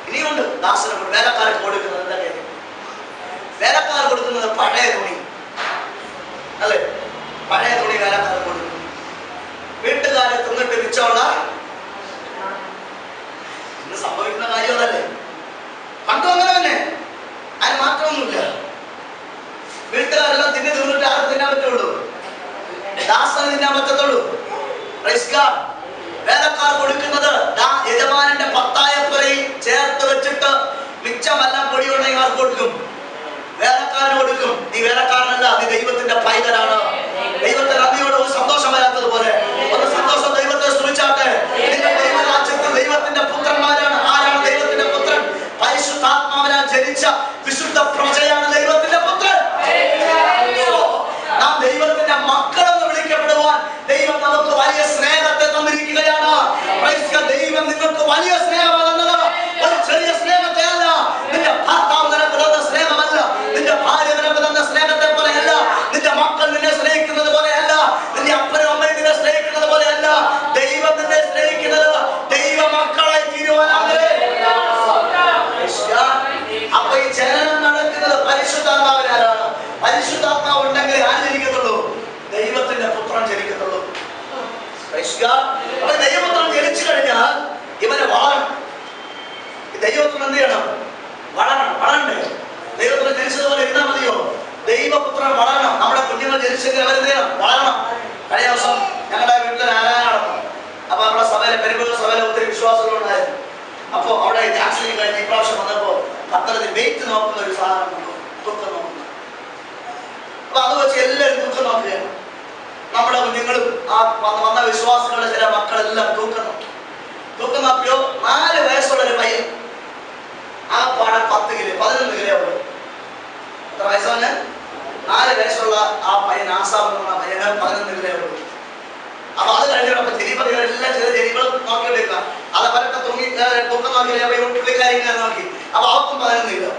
ഇനിയുണ്ട് ദാസന് വേലക്കാർക്ക് കൊടുക്കുന്നത്. എന്താ കാര്യം? വേലക്കാർ കൊടുക്കുന്നത് പഴയ തുണി അല്ലെ? പഴയ തുണി വേലക്കാർ കൊടുക്കും. വീട്ടുകാരെ തിന്നിട്ട് മിച്ചമുള്ള ഇന്ന് സംഭവിക്കുന്ന കാര്യം അതല്ലേ? പണ്ടും അങ്ങനെ തന്നെ, അതിന് മാറ്റമൊന്നുമില്ല. വീട്ടുകാരെല്ലാം തിന്നിട്ട് ആരും തിന്നാൻ പറ്റുള്ളൂ? ദാസന് തിന്നാൻ പറ്റത്തുള്ളൂ. വേലക്കാർ കൊടുക്കുന്നത് യജമാനന്റെ പത്തായപ്പുരയിൽ ചേർത്ത് വെച്ചിട്ട് മിച്ചമെല്ലാം പൊടിയുണ്ടെങ്കിൽ ആർക്ക് കൊടുക്കും? വേലക്കാരന് കൊടുക്കും. നീ വേലക്കാരനല്ല, നീ ദൈവത്തിന്റെ പൈതലാണ്. ദൈവത്തിന് നന്ദിയോട് ഒരു സന്തോഷം വരാത്തതുപോലെ ഒരു സന്തോഷം ദൈവത്തെ സ്തുതിച്ചാട്ടെ. നിങ്ങൾ ദൈവരാജ്യത്തിൽ ദൈവത്തിന്റെ പുത്രന്മാരാണ്. ആരാണ് ദൈവത്തിന്റെ പുത്രൻ? പരിശുദ്ധാത്മാവിനാൽ ജനിച്ച വിശുദ്ധ പ്രജയാണ് ദൈവത്തിന്റെ പുത്രൻ. നാം ദൈവത്തിന്റെ മക്കളെന്ന് വിളിക്കപ്പെടുവാൻ ദൈവം നമുക്ക് വലിയ സ്നേഹത്തെ തന്നിരിക്കുകയാണ്. ദൈവം നിങ്ങൾക്ക് വലിയ സ്നേഹമാണ് തന്നത്. ഒരു ചെറിയ സ്നേഹത്തെ അല്ല. നിന്റെ ഭർത്താവ് നിനക്ക് തന്ന സ്നേഹമല്ല, നിന്റെ ഭാര്യ നിനക്ക് തന്ന സ്നേഹത്തെ പോലെയല്ല, നിന്റെ മക്കൾ നിന്നെ സ്നേഹിക്കുന്നത് പോലെയല്ല, നിന്റെ അപ്പനും അമ്മയും നിന്നെ സ്നേഹിക്കുന്നത് പോലെയല്ല. ദൈവം നിന്നെ സ്നേഹിക്കുന്നത് ദൈവ മക്കളെ തീരുവാനാണ്. അപ്പൊ ഈ ജനനം നടക്കുന്നത് പരിശുദ്ധാത്മാവിനാലാണ്. പരിശുദ്ധാത്മാവ് ഉണ്ടെങ്കിൽ ആര് ജനിക്കത്തുള്ളൂ? ദൈവത്തിന്റെ പുത്രൻ ജനിക്കത്തുള്ളൂ. അപ്പൊ ദൈവപുത്രൻ ജനിച്ചു കഴിഞ്ഞാൽ ഇവനെ വളരണം. ദൈവപുത്രൻ എന്ത് ചെയ്യണം? വളരണ്ടേ? ദൈവപുത്രൻ ജനിച്ചതുപോലെ ഇരുന്നാൽ മതിയോ? ദൈവപുത്രൻ വളരണം. നമ്മുടെ കുഞ്ഞുങ്ങൾ ജനിച്ചെങ്കിൽ അവരെന്ത് ചെയ്യണം? വളരണം. കഴിഞ്ഞ ദിവസം ഞങ്ങളുടെ വീട്ടിൽ ആരാധന നടന്നു. അപ്പൊ നമ്മുടെ സഭയിലെ പെരുമ്പൂർ സഭയിലെ ഒത്തിരി വിശ്വാസങ്ങളുണ്ടായിരുന്നു. അപ്പൊ അവിടെ ജാക്സണിൽ കഴിഞ്ഞ് ഇപ്രാവശ്യം വന്നപ്പോ പത്രത്തിൽ വെയിറ്റ് നോക്കുന്ന ഒരു സാധനം, തൂക്കം നോക്കുന്ന. അപ്പൊ അത് വെച്ച് എല്ലാവരും തൂക്കം നോക്കുകയാണ്. നമ്മുടെ കുഞ്ഞുങ്ങളും ആ വന്ന വിശ്വാസികളുടെ ചില മക്കളെല്ലാം തൂക്കം നോക്കി. തൂക്കം നോക്കിയോ 4 വയസ്സുള്ള ഒരു പയ്യൻ, ആ പാടം 10 കിലോ 11 കിലോ ഉള്ളു. എത്ര വയസ്സാണ്? 4 വയസ്സുള്ള ആ പയ്യൻ, ആസാം എന്ന പയ്യന് 11 കിലോ ഉള്ളു. അപ്പൊ അത് കഴിഞ്ഞപ്പോ ജനിപ്പതികളെല്ലാം ചെറിയ ജനികൾ നോക്കിക്കൊണ്ടിരിക്കുക. അത് അവരൊക്കെ തൂക്കം നോക്കിയില്ലേ? അപ്പൊ പുള്ളിക്കാരി ഇങ്ങനെ നോക്കി. അപ്പൊ അവർക്കും 11 കിലോ.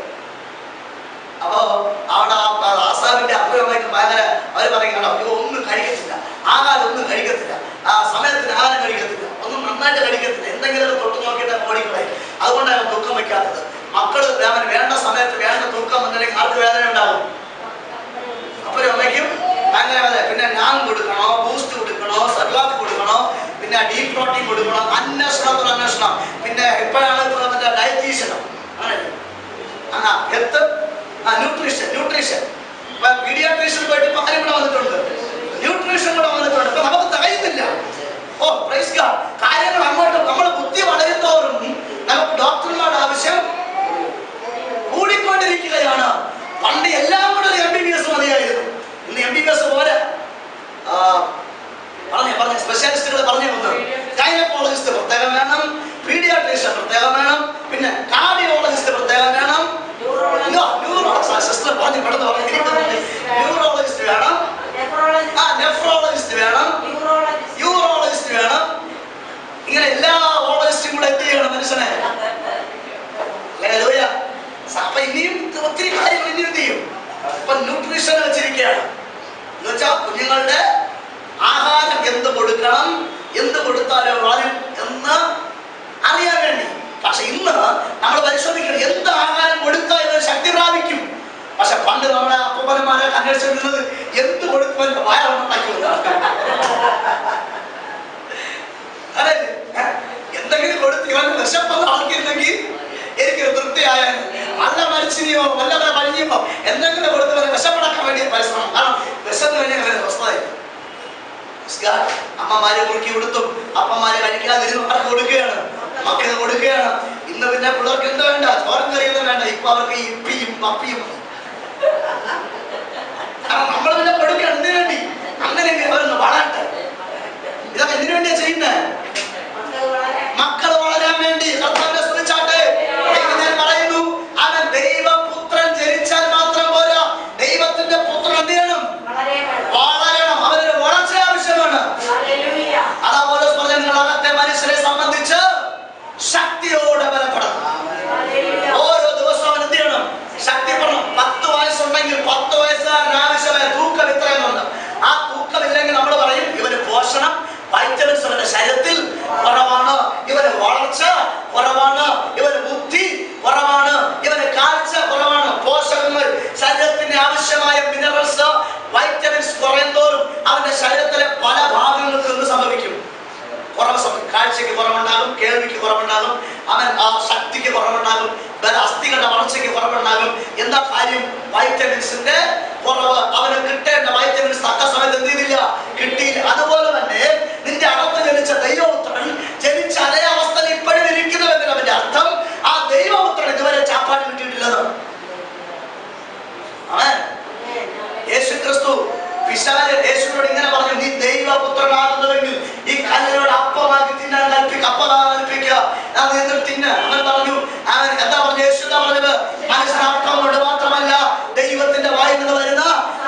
അപ്പൊ അവിടെ ആസാമിന്റെ അപ്പുറമായിട്ട് ഭയങ്കര അവർ പറയുകയാണ്, ഒന്നും കഴിക്കത്തില്ല, ആഹാരം ഒന്നും കഴിക്കത്തില്ല, ആ സമയത്തിന് ആഹാരം കഴിക്കത്തില്ല, ഒന്നും നന്നായിട്ട് കഴിക്കത്തില്ല, എന്തെങ്കിലും തൊട്ട് നോക്കിയിട്ട് ഓടിക്കളായി. അതുകൊണ്ടാണ് തൂക്കം വെക്കാത്തത്. മക്കള് അവന് വേണ്ട സമയത്ത് വേണ്ട തൂക്കം വന്നില്ലെങ്കിൽ ആർക്ക് വേദന ഉണ്ടാവും? അപ്പനും അമ്മയ്ക്കും ഭയങ്കര വേദന. പിന്നെ ഞാൻ കൊടുക്കണോ, ബൂസ്റ്റ് കൊടുക്കണോ, സർലാക്ക് കൊടുക്കണോ, പിന്നെ ഡീപ് പ്രോട്ടീൻ കൊടുക്കണോ, അന്വേഷണം. പിന്നെ എപ്പോഴാണ് ഇപ്പൊ ഡയറ്റീഷ്യനോ ഹെൽത്ത് ന്യൂട്രീഷൻ പീഡിയാട്രീഷ്യൻ പോയിട്ട് ആരും കൂടെ വന്നിട്ടുണ്ട്, ന്യൂട്രീഷൻ കൂടെ വന്നിട്ടുണ്ട്. അപ്പൊ നമുക്ക് തികയുന്നില്ല. ഓ പ്രൈസ് ഗോഡ്. കാര്യങ്ങൾ അങ്ങോട്ട് നമ്മൾ ബുദ്ധി വളരുന്നോറും നമുക്ക് ഡോക്ടർമാരുടെ ആവശ്യം കൂടിക്കൊണ്ടിരിക്കുകയാണ്. പണ്ട് എല്ലാം കൂടെ ഒരു MBBS മതിയായിരുന്നു. ഇന്ന് MBBS പോലെ പറഞ്ഞ സ്പെഷ്യലിസ്റ്റുകൾ പറഞ്ഞു വന്നു. ഗൈനക്കോളജിസ്റ്റ് പ്രത്യേകം വേണം, പീഡിയാട്രീഷ്യൻ പ്രത്യേകം വേണം, പിന്നെ കാർഡിയോളജിസ്റ്റ് പറഞ്ഞു പെട്ടെന്ന് പറഞ്ഞിരിക്കുന്നത്. ന്യൂറോളജിസ്റ്റ് വേണം, നെഫ്രോളജിസ്റ്റ് വേണം, യൂറോളജിസ്റ്റ് വേണം. ഇങ്ങനെ എല്ലാ ഓളജിസ്റ്റും കൂടെ എന്ത് ചെയ്യണം മനുഷ്യനെ? അപ്പൊ ഇനിയും ഒത്തിരി കാര്യങ്ങൾ ഇനിയും എന്ത് ചെയ്യും? ഇപ്പൊ ന്യൂട്രീഷൻ വെച്ചിരിക്കുകയാണ് എന്ന് വെച്ചാൽ കുഞ്ഞുങ്ങളുടെ ആഹാരം എന്ത് കൊടുക്കണം, എന്ത് കൊടുത്താലോ വളരും എന്ന് അറിയാൻ വേണ്ടി. പക്ഷെ ഇന്ന് നമ്മൾ പരിശോധിക്കണം എന്ത് ആഹാരം കൊടുത്താൽ ഇവർ ശക്തി പ്രാപിക്കും. പക്ഷെ പണ്ട് നമ്മുടെ അപ്പന്മാരെ അന്വേഷിച്ചിരുന്നത് എന്ത് കൊടുക്കുമ്പോൾ വയറുണ്ടാക്കി അതെ, എന്തെങ്കിലും കൊടുത്ത് ഇവൻ വിശപ്പെന്ന് ആക്കിയിരുന്നെങ്കിൽ എനിക്ക് തൃപ്തിയായാലും നല്ല മരിച്ചിനിയോ വല്ല പഴിഞ്ഞോ എന്തെങ്കിലും കൊടുത്ത് വിശപ്പടക്കാൻ വേണ്ടി പരിശ്രമം. കാരണം വിശന്ന് കഴിഞ്ഞാൽ അവരെ സ്വസ്ഥമായിരുന്നു. അമ്മമാരെ മുറുക്കി കൊടുത്തും അപ്പന്മാരെ കഴിക്കാതിരുന്ന് കൊടുക്കുകയാണ്, മക്കളെ കൊടുക്കുകയാണ്. ഇന്ന് പിന്നെ പിള്ളേർക്ക് എന്ത് വേണ്ട, ചോരം കറിയൊന്നും വേണ്ട. ഇപ്പൊ അവർക്ക് ഇപ്പിയും പപ്പിയും. കാരണം നമ്മൾ പിന്നെ കൊടുക്കുകയാണ് എന്തിനു വേണ്ടി? അങ്ങനെയെങ്കിൽ അവരൊന്ന് വളരട്ടെ. ഇതൊക്കെ എന്തിനു വേണ്ടിയാ ചെയ്യുന്നത്? മക്കൾ വളരാൻ വേണ്ടി. കർത്താവിനെ സ്തുതിച്ചാട്ടെ. ഞാൻ പറയുന്നു, അവൻ ദൈവപുത്രൻ ജനിച്ചാൽ മാത്രം പോരാ, ദൈവത്തിന്റെ പുത്രൻ എന്ത് ചെയ്യണം? വളരണം. അവനൊരു വളർച്ച ആവശ്യമാണ്. അതാ പോലെ അകത്തെ മനുഷ്യരെ സംബന്ധിച്ച് ശക്തിയോടെ ബലപ്പെടണം. ഓരോ ദിവസവും അവൻ എന്ത് ചെയ്യണം? ശക്തിപ്പെടണം. 10 വയസ്സുണ്ടെങ്കിൽ 10 വയസ്സുകാരന് ആവശ്യമായ തൂക്കം ഇത്രയുണ്ട്. ആ തൂക്കമില്ലെങ്കിൽ നമ്മൾ പറയും ഇവന് പോഷണം, വൈറ്റമിൻസ് അവന്റെ ശരീരത്തിൽ കുറവാണ്, ഇവന് വളർച്ച കുറവാണ്, ഇവന് ബുദ്ധി കുറവാണ്, ഇവന് കാഴ്ച കുറവാണ്. പോഷകങ്ങൾ, ശരീരത്തിന് ആവശ്യമായ മിനറൽസ്, വൈറ്റമിൻസ് കുറയുന്തോറും അവന്റെ ശരീരത്തിലെ പല ഭാഗങ്ങൾക്ക് എന്ത് സംഭവിക്കും? കുറവ് സംഭവിക്കും. കാഴ്ചയ്ക്ക് കുറവുണ്ടാകും, കേൾവിക്ക് കുറവുണ്ടാകും, അവൻ ആ ശക്തിക്ക് കുറവുണ്ടാകും, അസ്ഥികളുടെ വളർച്ചയ്ക്ക് കുറവുണ്ടാകും. എന്താ കാര്യം? വൈറ്റമിൻസിന്റെ കുറവ്. അവന് കിട്ടേണ്ട വൈറ്റമിൻസ് തക്ക സമയത്ത് എന്ത് ചെയ്തില്ല? കിട്ടിയില്ല. അതുപോലെ തന്നെ നിന്റെ അകത്ത് ജനിച്ച ദൈവപുത്രൻ ജനിച്ച അതേ അവസ്ഥയിൽ ഇപ്പോഴും ഇരിക്കുന്നുവെങ്കിൽ അവന്റെ അർത്ഥം ആ ദൈവപുത്രൻ ഇതുവരെ ചാപ്പാട് കിട്ടിയിട്ടില്ലെന്നാണ്. അവൻ യേശുക്രിസ്തു പിശാച് യേശുവിനോട് ഇങ്ങനെ പറഞ്ഞു, നീ ദൈവപുത്രനാകുന്നുവെങ്കിൽ ഈ കല്ലിനോട് അപ്പമാക്കി തിന്നാൻ കൽപ്പിക്കുക, തിന്ന. അവൻ പറഞ്ഞു, അവൻ എന്താ പറഞ്ഞു? യേശു എന്താ പറഞ്ഞത്? മനുഷ്യനാട്ടം കൊണ്ട് മാത്രമല്ല ദൈവത്തിന്റെ വായിൽ നിന്ന് വരുന്ന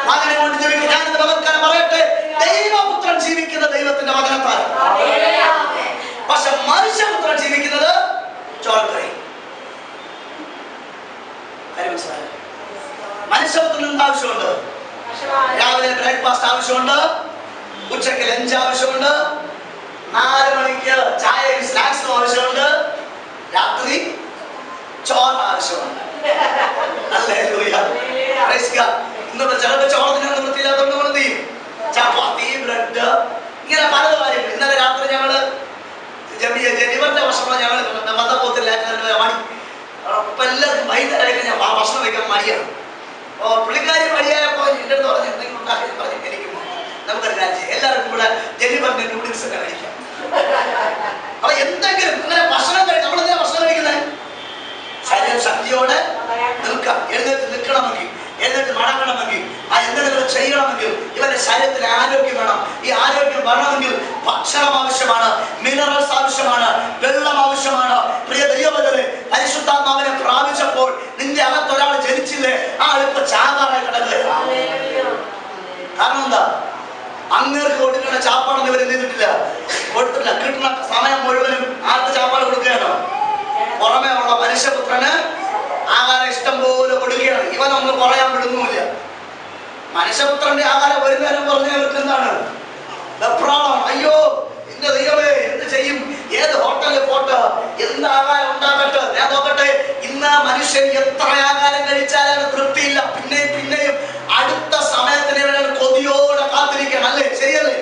മകനെ കൊണ്ട് ജീവിക്കും. ഞാനിത് മകൻ പറയട്ടെ, ദൈവപുത്രൻ ജീവിക്കുന്ന ദൈവത്തിന്റെ മകനത്താൽ. പക്ഷെ മനുഷ്യപുത്രൻ ജീവിക്കുന്നത് ചോരക്കറി. മനസ്സിലായോ? മനുഷ്യപുത്രന് എന്ത് ആവശ്യമുണ്ട്? രാവിലെ ബ്രേക്ക്ഫാസ്റ്റ് ആവശ്യമുണ്ട്, ഉച്ചയ്ക്ക് ലഞ്ച് ആവശ്യമുണ്ട്, 4 മണിക്ക് ചായയും സ്നാക്സും ആവശ്യമുണ്ട്, രാത്രി ചോറ് ആവശ്യമുണ്ട്. ഇന്നത്തെ ചിലപ്പോൾ ചോറത്തിന് നിവൃത്തിയില്ലാത്തതുകൊണ്ട് നമ്മൾ എന്ത് ചെയ്യും? ചപ്പാത്തി, ബ്രെഡ്, ഇങ്ങനെ പല കാര്യങ്ങൾ. ഇന്നലെ രാത്രി ഞങ്ങള് ജനിവറിന്റെ ഭക്ഷണം ഞങ്ങൾ വന്നപ്പോത്തില്ല മണി. ഇപ്പൊ എല്ലാവർക്കും വൈകുന്നേരം ഞാൻ ഭക്ഷണം വയ്ക്കാൻ മടിയാണ്. പുള്ളിക്കാരി വഴിയായപ്പോ എന്റെ അടുത്ത് പറഞ്ഞു എന്തെങ്കിലും ഉണ്ടാക്കി പറഞ്ഞു. എനിക്ക് നമുക്കൊരു കാര്യം, എല്ലാവർക്കും ഇവിടെ ജനിവറിന്റെ നൂഡിൽസ് ഒക്കെ കഴിക്കാം. അപ്പൊ എന്തെങ്കിലും അങ്ങനെ ഭക്ഷണം കഴിക്കും. നമ്മളെന്തിനാ ഭക്ഷണം കഴിക്കുന്നത്? ശരീരം ശക്തിയോടെ നിൽക്കാം. എഴുന്നേറ്റ് നിൽക്കണമെങ്കിൽ, എഴുന്നേറ്റ് മടങ്ങണമെങ്കിൽ, ആ എന്തെങ്കിലും ചെയ്യണമെങ്കിൽ ഇവന്റെ ശരീരത്തിന് ആരോഗ്യം വേണം. ഈ ആരോഗ്യം വരണമെങ്കിൽ ഭക്ഷണം ആവശ്യമാണ്, മിനറൽസ് ആവശ്യമാണ്, വെള്ളം ആവശ്യമാണ്. പ്രിയ ദൈവമക്കളെ, പരിശുദ്ധാത്മാവിനെ പ്രാപിച്ചപ്പോൾ നിന്റെ അകത്തൊരാൾ ജനിച്ചില്ലേ, ആ ഇപ്പൊ ചാകാറായി കിടക്കുക. കാരണം എന്താ? അങ്ങേർക്ക് കൊടുക്കേണ്ട ചാപ്പാടൊന്നും ഇവർ എന്ത് ചെയ്തിട്ടില്ല, കൊടുത്തിട്ടില്ല. കിട്ടുന്ന സമയം മുഴുവനും ആർക്ക് ചാപ്പാട് കൊടുക്കുകയാണ്? പുറമേ ഉള്ള മനുഷ്യപുത്രന് ആഹാരം ഇഷ്ടം പോലെ കൊടുക്കുകയാണ്. ഇവനൊന്നും കുറയാൻ വിടുന്നുമില്ല. മനുഷ്യപുത്രന്റെ ആഹാരം ഒരു നേരം പറഞ്ഞവർക്ക് എന്താണ്? വെപ്രാളം. അയ്യോ എന്റെ ദൈവമേ, എന്ത് ചെയ്യും? ഏത് ഹോട്ടലിൽ പോട്ട് എന്ത് ആഹാരം ഉണ്ടാകട്ടെ? ഞാൻ നോക്കട്ടെ, ഇന്ന് മനുഷ്യൻ എത്ര ആഹാരം കഴിച്ചാലും തൃപ്തിയില്ല. പിന്നെയും പിന്നെയും അടുത്ത സമയത്തിന് വേണ്ടി കൊതിയോടെ കാത്തിരിക്കണം. അല്ലേ? ശരിയല്ലേ?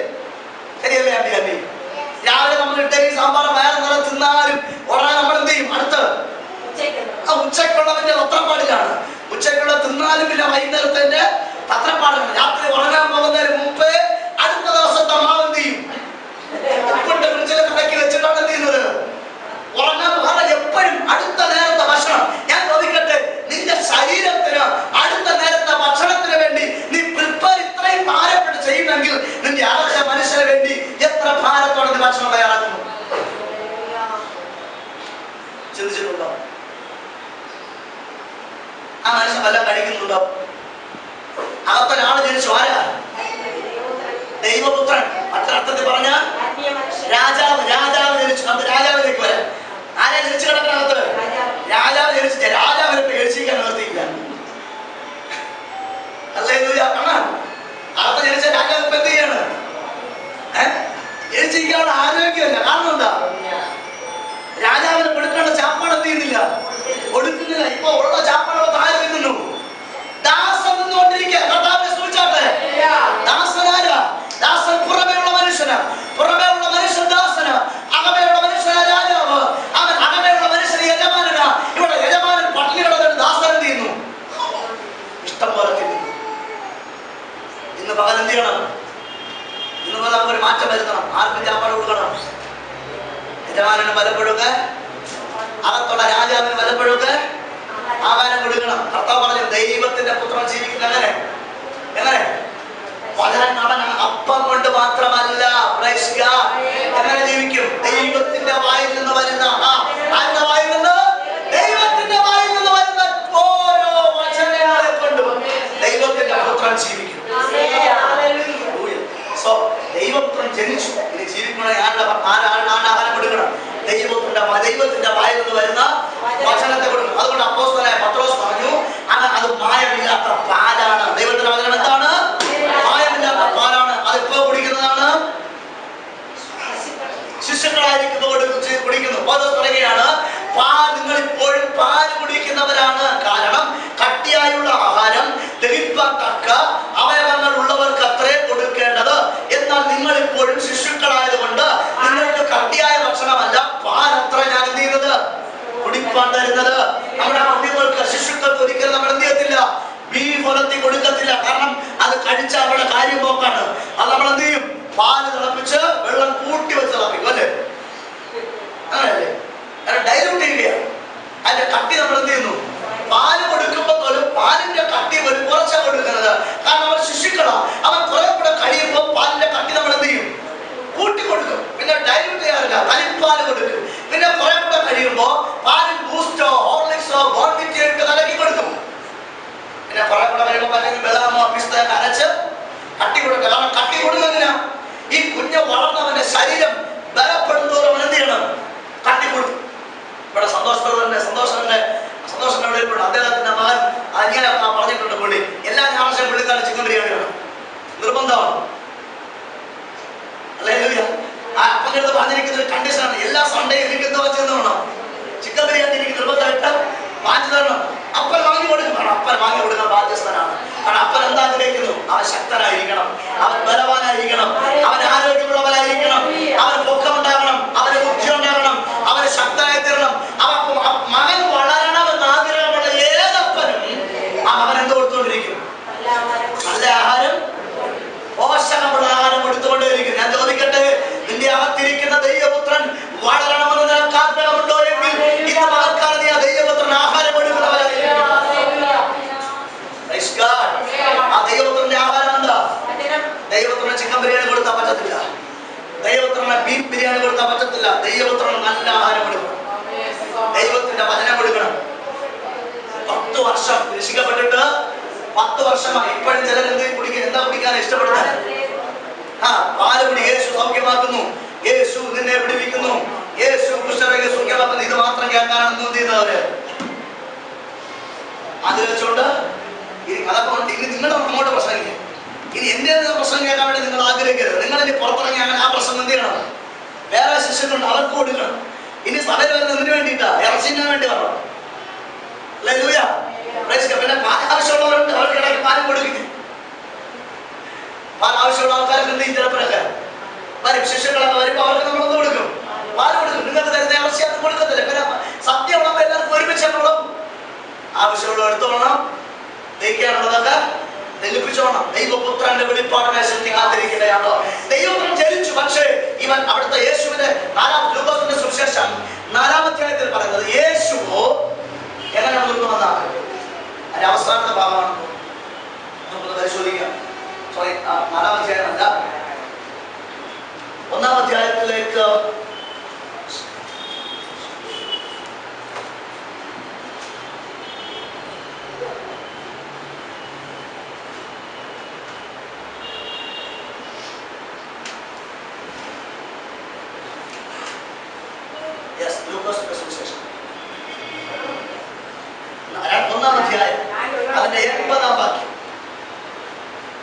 ശരിയല്ലേ ആന്റി? ആന്റി രാവിലെ നമ്മൾ ഇഡ്ഡലി സാമ്പാർ വേറെ നിറ തിന്നാലും ഉടനെ നമ്മൾ എന്ത് ചെയ്യും? അടുത്ത് ഉച്ചക്കുള്ളവന്റെ തത്രപ്പാടിലാണ്. ഉച്ചക്കുള്ള തിന്നാലും പിന്നെ വൈകുന്നേരത്തിന്റെ തത്രപ്പാടാണ്. രാത്രി ഉറങ്ങാൻ പോകുന്നതിന് മുമ്പേ അടുത്ത ദിവസത്തെ മാവ് എന്ത് ചെയ്യും? ഉപ്പിട്ട് ഫ്രിഡ്ജിൽ കടക്കി വെച്ചിട്ടാണ് എന്ത് ചെയ്യുന്നത്? ഉറങ്ങാൻ പോകാതെ എപ്പോഴും അടുത്ത നേരത്തെ ഭക്ഷണം. ഞാൻ ചോദിക്കട്ടെ, നിന്റെ ശരീരത്തിന് അടുത്ത നേരത്തെ ഭക്ഷണത്തിന് വേണ്ടി നീ പ്രിപ്പയർ ഇത്രയും ഭാരപ്പെട്ട് ചെയ്യുമെങ്കിൽ നിന്റെ അകത്തെ മനുഷ്യന് വേണ്ടി എത്ര ഭാരത്തോടെ നീ ഭക്ഷണം തയ്യാറാക്കുന്നു? ചിന്തിച്ചിട്ടുണ്ടോ? ആ മനുഷ്യൻ വല്ലതും കഴിക്കുന്നുണ്ടോ? അകത്തൊരാള് ജനിച്ചു. ആരാ? ദൈവപുത്രൻ. മറ്റൊരർത്ഥത്തിൽ പറഞ്ഞ രാജാവ്. രാജാവ് ജനിച്ചു. നമുക്ക് രാജാവിലേക്ക് വരാം. ആരാ ജനിച്ചു കിടക്കുന്നകത്ത്? രാജാവ് ജനിച്ചു. രാജാവിനെ പേടിച്ചിരിക്കാൻ നിർത്തിയില്ല. ഹല്ലേലൂയ. അകത്ത് ജനിച്ച രാജാവ് ഇപ്പൊ എന്ത് ചെയ്യാണ്? ജനിച്ചിരിക്കാനുള്ള ആരോഗ്യമല്ല. കാരണം എന്താ? രാജാവിനെ കൊടുക്കേണ്ട ചാപ്പാട് എന്ത് ചെയ്യുന്നില്ല? കൊടുക്കുന്നില്ല. ഇപ്പൊ ഉള്ള ചാപ്പാട് താഴെ തിന്നുന്നു. ദാസൻ നിന്നുകൊണ്ടിരിക്കുക. കർത്താവിനെ സ്തുതിച്ചാട്ടെ. ദാസനാരാ? ദാസൻ പുറമേയുള്ള മനുഷ്യനാ. പുറമേയുള്ള മനുഷ്യൻ ദാസനാ. അകമേയുള്ള മനുഷ്യനാ രാജാവ്. അവൻ അകമേയുള്ള മനുഷ്യന് യജമാനാ. ഇവിടെ യജമാനൻ പട്ടിണി കിടന്നിട്ട് ദാസൻ എന്ത് ചെയ്യുന്നു? ഇഷ്ടം പോലെ തിന്നുന്നു. ഇന്ന് പകൽ എന്ത് ചെയ്യണം? ഇന്ന് പോലെ നമുക്കൊരു മാറ്റം വരുത്തണം. ആർക്കും ചാപ്പാട് കൊടുക്കണം? യജമാനന് ബലപ്പെടുക, അകത്തുള്ള രാജാവിന് ബലപ്പെടുക, ആഹാരം കൊടുക്കണം. കർത്താവ് പറഞ്ഞു ദൈവത്തിന്റെ പുത്രൻ ജീവിക്കുന്ന എങ്ങനെ? എങ്ങനെ? അവൻ അപ്പം കൊണ്ട് മാത്രമല്ല, എങ്ങനെ ജീവിക്കും? ദൈവത്തിന്റെ വായിൽ നിന്ന് വരുന്ന ആരുടെ വായിൽ നിന്ന്? ദൈവത്തിന്റെ വായിൽ നിന്ന് വരുന്ന ഓരോ വചനങ്ങളെ കൊണ്ടും ദൈവത്തിന്റെ പുത്രൻ ജീവിക്കും. ദൈവപുത്രൻ ജനിച്ചു. ഇനി ജീവിക്കണേ ആരാണ് ആഹാരം കൊടുക്കണം? ദൈവത്തിന്റെ വായിൽ നിന്ന് വരുന്ന വചനത്തെ കൊടുക്കണം. അതുകൊണ്ട് അപ്പോസ്തലനായ പത്രോസ് പറഞ്ഞു അത് മായമില്ലാത്ത പാലാണ്. ദൈവത്തിന്റെ വചനം എന്താണ്? മായമില്ലാത്ത പാലാണ്. അതിപ്പോ കുടിക്കുന്നതാണ് ശിശുക്കളായിരിക്കുമ്പോൾ കുടിക്കുന്നു. പൗലോസ് പറയുകയാണ് നിങ്ങൾ ഇപ്പോഴും പാല് കുടിക്കുന്നവരാണ്. കാരണം കട്ടിയായുള്ള ആഹാരം ദഹിപ്പാൻ തക്ക അവയവങ്ങൾ ഉള്ളവർക്ക് അത്രേ കൊടുക്കേണ്ടത്. എന്നാൽ നിങ്ങൾ ഇപ്പോഴും ശിശുക്കളായതുകൊണ്ട് നിങ്ങൾക്ക് കട്ടിയായ ഭക്ഷണമല്ല, പാലത്ര ഞാൻ എന്ത് ചെയ്യുന്നത്? കുടിപ്പാൻ തരുന്നത്. നമ്മുടെ കുഞ്ഞുങ്ങൾക്ക്, ശിശുക്കൾക്ക് ഒരിക്കലും നമ്മൾ എന്ത് ചെയ്യത്തില്ല? ബീഫ് ഉലർത്തി കൊടുക്കത്തില്ല. കാരണം അത് കഴിച്ച അവരുടെ കാര്യം പോക്കാണ്. അത് നമ്മൾ എന്ത് ചെയ്യും? പാല് തിളപ്പിച്ച് വെള്ളം കൂട്ടി വെച്ച് തിളപ്പിക്കും. അല്ലേ? അങ്ങനെയല്ലേ? ഡൈലൂട്ട് ചെയ്യുകയാണ്. അതിന്റെ കട്ടി നമ്മൾ എന്ത് ചെയ്യുന്നു? പാല് കൊടുക്കുമ്പോൾ പോലും പാലിന്റെ കട്ടി കുറച്ചാ കൊടുക്കുന്നത്. കാരണം അവർ ശിശുക്കളാ. അവൻ കുറെ കൂടെ കഴിയുമ്പോൾ പാലിന്റെ കട്ടി നമ്മൾ എന്ത് ചെയ്യും? കൂട്ടി കൊടുക്കും. പിന്നെ ഡൈലൂട്ട് ചെയ്യാറില്ല, തനിപ്പാല് കൊടുക്കും. പിന്നെ കുറെ കൂടെ കഴിയുമ്പോൾ പാലിൽ ബൂസ്റ്റോ ഹോർലിക്സോ ബോൺവിറ്റോ ഇട്ട് കലക്കി കൊടുക്കും. പിന്നെ കുറെ കൂടെ കഴിയുമ്പോൾ അല്ലെങ്കിൽ ബദാമോ പിസ്തയൊക്കെ അരച്ച് കട്ടി കൊടുക്കുക. കാരണം കട്ടി കൊടുക്കുന്നതിനാ ഈ കുഞ്ഞ് വളർന്നവന്റെ ശരീരം ബലപ്പെടുന്നതോറും അവൻ എന്ത് ചെയ്യണം? കട്ടി കൊടുക്കും. ഇവിടെ സന്തോഷത്തിന്റെ അദ്ദേഹത്തിന്റെ മകൻ അങ്ങനെ പറഞ്ഞിട്ടുണ്ട്. പുള്ളി എല്ലാ ഞായറാഴ്ചയും പുള്ളിക്കാരൻ ചിക്കൻ ബിരിയാണിയാണ് നിർബന്ധമാണ്. അപ്പൻ്റെ അടുത്ത് പറഞ്ഞിരിക്കുന്ന ഒരു കണ്ടീഷനാണ്, എല്ലാ സൺഡേയും എനിക്ക് എന്താ ചെന്നോണം ചിക്കൻ ബിരിയാണി എനിക്ക് നിർബന്ധമായിട്ട് വാങ്ങി തരണം. അപ്പൻ വാങ്ങി കൊടുക്കണം. അപ്പൻ വാങ്ങി കൊടുക്കാൻ ബാധ്യസ്ഥനാണ്. കാരണം അപ്പൻ എന്താ ആഗ്രഹിക്കുന്നു? അവൻ ശക്തനായിരിക്കണം, അവൻ ബലവാനായിരിക്കണം, അവൻ ആരോഗ്യമുള്ളവനായിരിക്കണം, അവന് പൊക്കമുണ്ടാകണം, അവന് ബുദ്ധി ഉണ്ടാകണം, അവന് ശക്തനായി തീരണം. മകൻ വളരണമെന്ന് ആഗ്രഹമുള്ള ഏതപ്പനും ആ മകൻ എന്ത് കൊടുത്തുകൊണ്ടിരിക്കും? നല്ല ആഹാരം, പോഷകമുള്ള ആഹാരം കൊടുത്തുകൊണ്ടേയിരിക്കും. ഞാൻ ചോദിക്കട്ടെ, നിന്റെ അകത്തിരിക്കുന്ന ദൈവപുത്രൻ വളരണമെന്ന് നിനക്ക് ആഗ്രഹമുണ്ടോ എങ്കിൽ ഇന്ന് മകൾക്കാണ് നീ ആ ദൈവപുത്രൻ ആഹാരം കൊടുക്കുന്നവരായിരിക്കും. ആ ദൈവപുത്രന്റെ ആഹാരം എന്താ? ദൈവപുത്രന് ചിക്കൻ ബിരിയാണി കൊടുത്താൽ പറ്റത്തില്ല, ദൈവപുത്രന് ബീഫ് ബിരിയാണി കൊടുത്താൽ പറ്റത്തില്ല. ദൈവപുത്രന് നല്ല ആഹാരം കൊടുക്കണം, ദൈവത്തിന്റെ വചനം കൊടുക്കണം. 10 വർഷം രക്ഷിക്കപ്പെട്ടിട്ട് 10 വർഷമായി ഇപ്പോഴും ചിലർ എന്താ കുടിക്കാൻ ഇഷ്ടപ്പെടുന്നത്? പാല് കുടി. യേശു സൗഖ്യമാക്കുന്നു, യേശു നിന്നെ വിടുവിക്കുന്നു, യേശു കുഷ്ഠരോഗിയെ സൗഖ്യമാക്കുന്നു. ഇത് മാത്രം കേൾക്കാനാണ് എന്ത് ചെയ്യുന്നവര് അത് വെച്ചുകൊണ്ട് അതൊക്കെ ഇനി നിങ്ങളുടെ അങ്ങോട്ട് പ്രസംഗിക്കുക. ഇനി എന്റെ പ്രസംഗം കേൾക്കാൻ വേണ്ടി നിങ്ങൾ ആഗ്രഹിക്കരുത്. നിങ്ങൾ ഇനി പുറത്തിറങ്ങി അങ്ങനെ ആ പ്രസംഗം എന്ത് ചെയ്യണം? വേറെ ശിഷ്യരുണ്ട്, അവർക്ക് കൊടുക്കണം. ഇനി സഭയിൽ വരുന്നതിന് വേണ്ടിയിട്ടാ, ഇറച്ചിന് വേണ്ടി വരണം. പിന്നെ പാൽ ആവശ്യമുള്ളവരുണ്ട്, അവർക്ക് ഇടയ്ക്ക് പാലും കൊടുക്കും. പാൽ ആവശ്യമുള്ള ആൾക്കാർക്ക് എന്ത് ചെയ്യും? ചിലപ്പോഴൊക്കെ വരും, ശിഷ്യകളൊക്കെ വരുമ്പോൾ അവർക്ക് നമ്മളൊന്ന് കൊടുക്കും, പാൽ കൊടുക്കും. നിങ്ങൾക്ക് തരുന്ന ഇറച്ചി അത് കൊടുക്കത്തില്ല. പിന്നെ സത്യം ഉള്ളപ്പോൾ എല്ലാവർക്കും ഒരുമിച്ചുള്ളതും ആവശ്യമുള്ള എടുത്തോളണം, ദഹിക്കാനുള്ളതൊക്കെ ദഹിപ്പിച്ചോണം. ദൈവപുത്രന്റെ വെളിപ്പാടിനെ ശക്തി കാത്തിരിക്കുകയാണോ? ദൈവപുത്രൻ ജനിച്ചു. പക്ഷേ ഇവൻ അവിടുത്തെ യേശുവിന്റെ ലൂക്കോസിന്റെ സുവിശേഷം 4-ാം അധ്യായത്തിൽ പറയുന്നത് യേശു എങ്ങനെ മുൻപ് വന്നാണ്. അതിന്റെ അവസാനത്തെ ഭാഗമാണ് നമുക്കൊന്ന് പരിശോധിക്കാം. 4-ാം അധ്യായമല്ല, 1-ാം അധ്യായത്തിലേക്ക് ലൂക്കോസിന്റെ സുവിശേഷം 1-ാം അധ്യായം അതിന്റെ 80-ാം വാക്യം.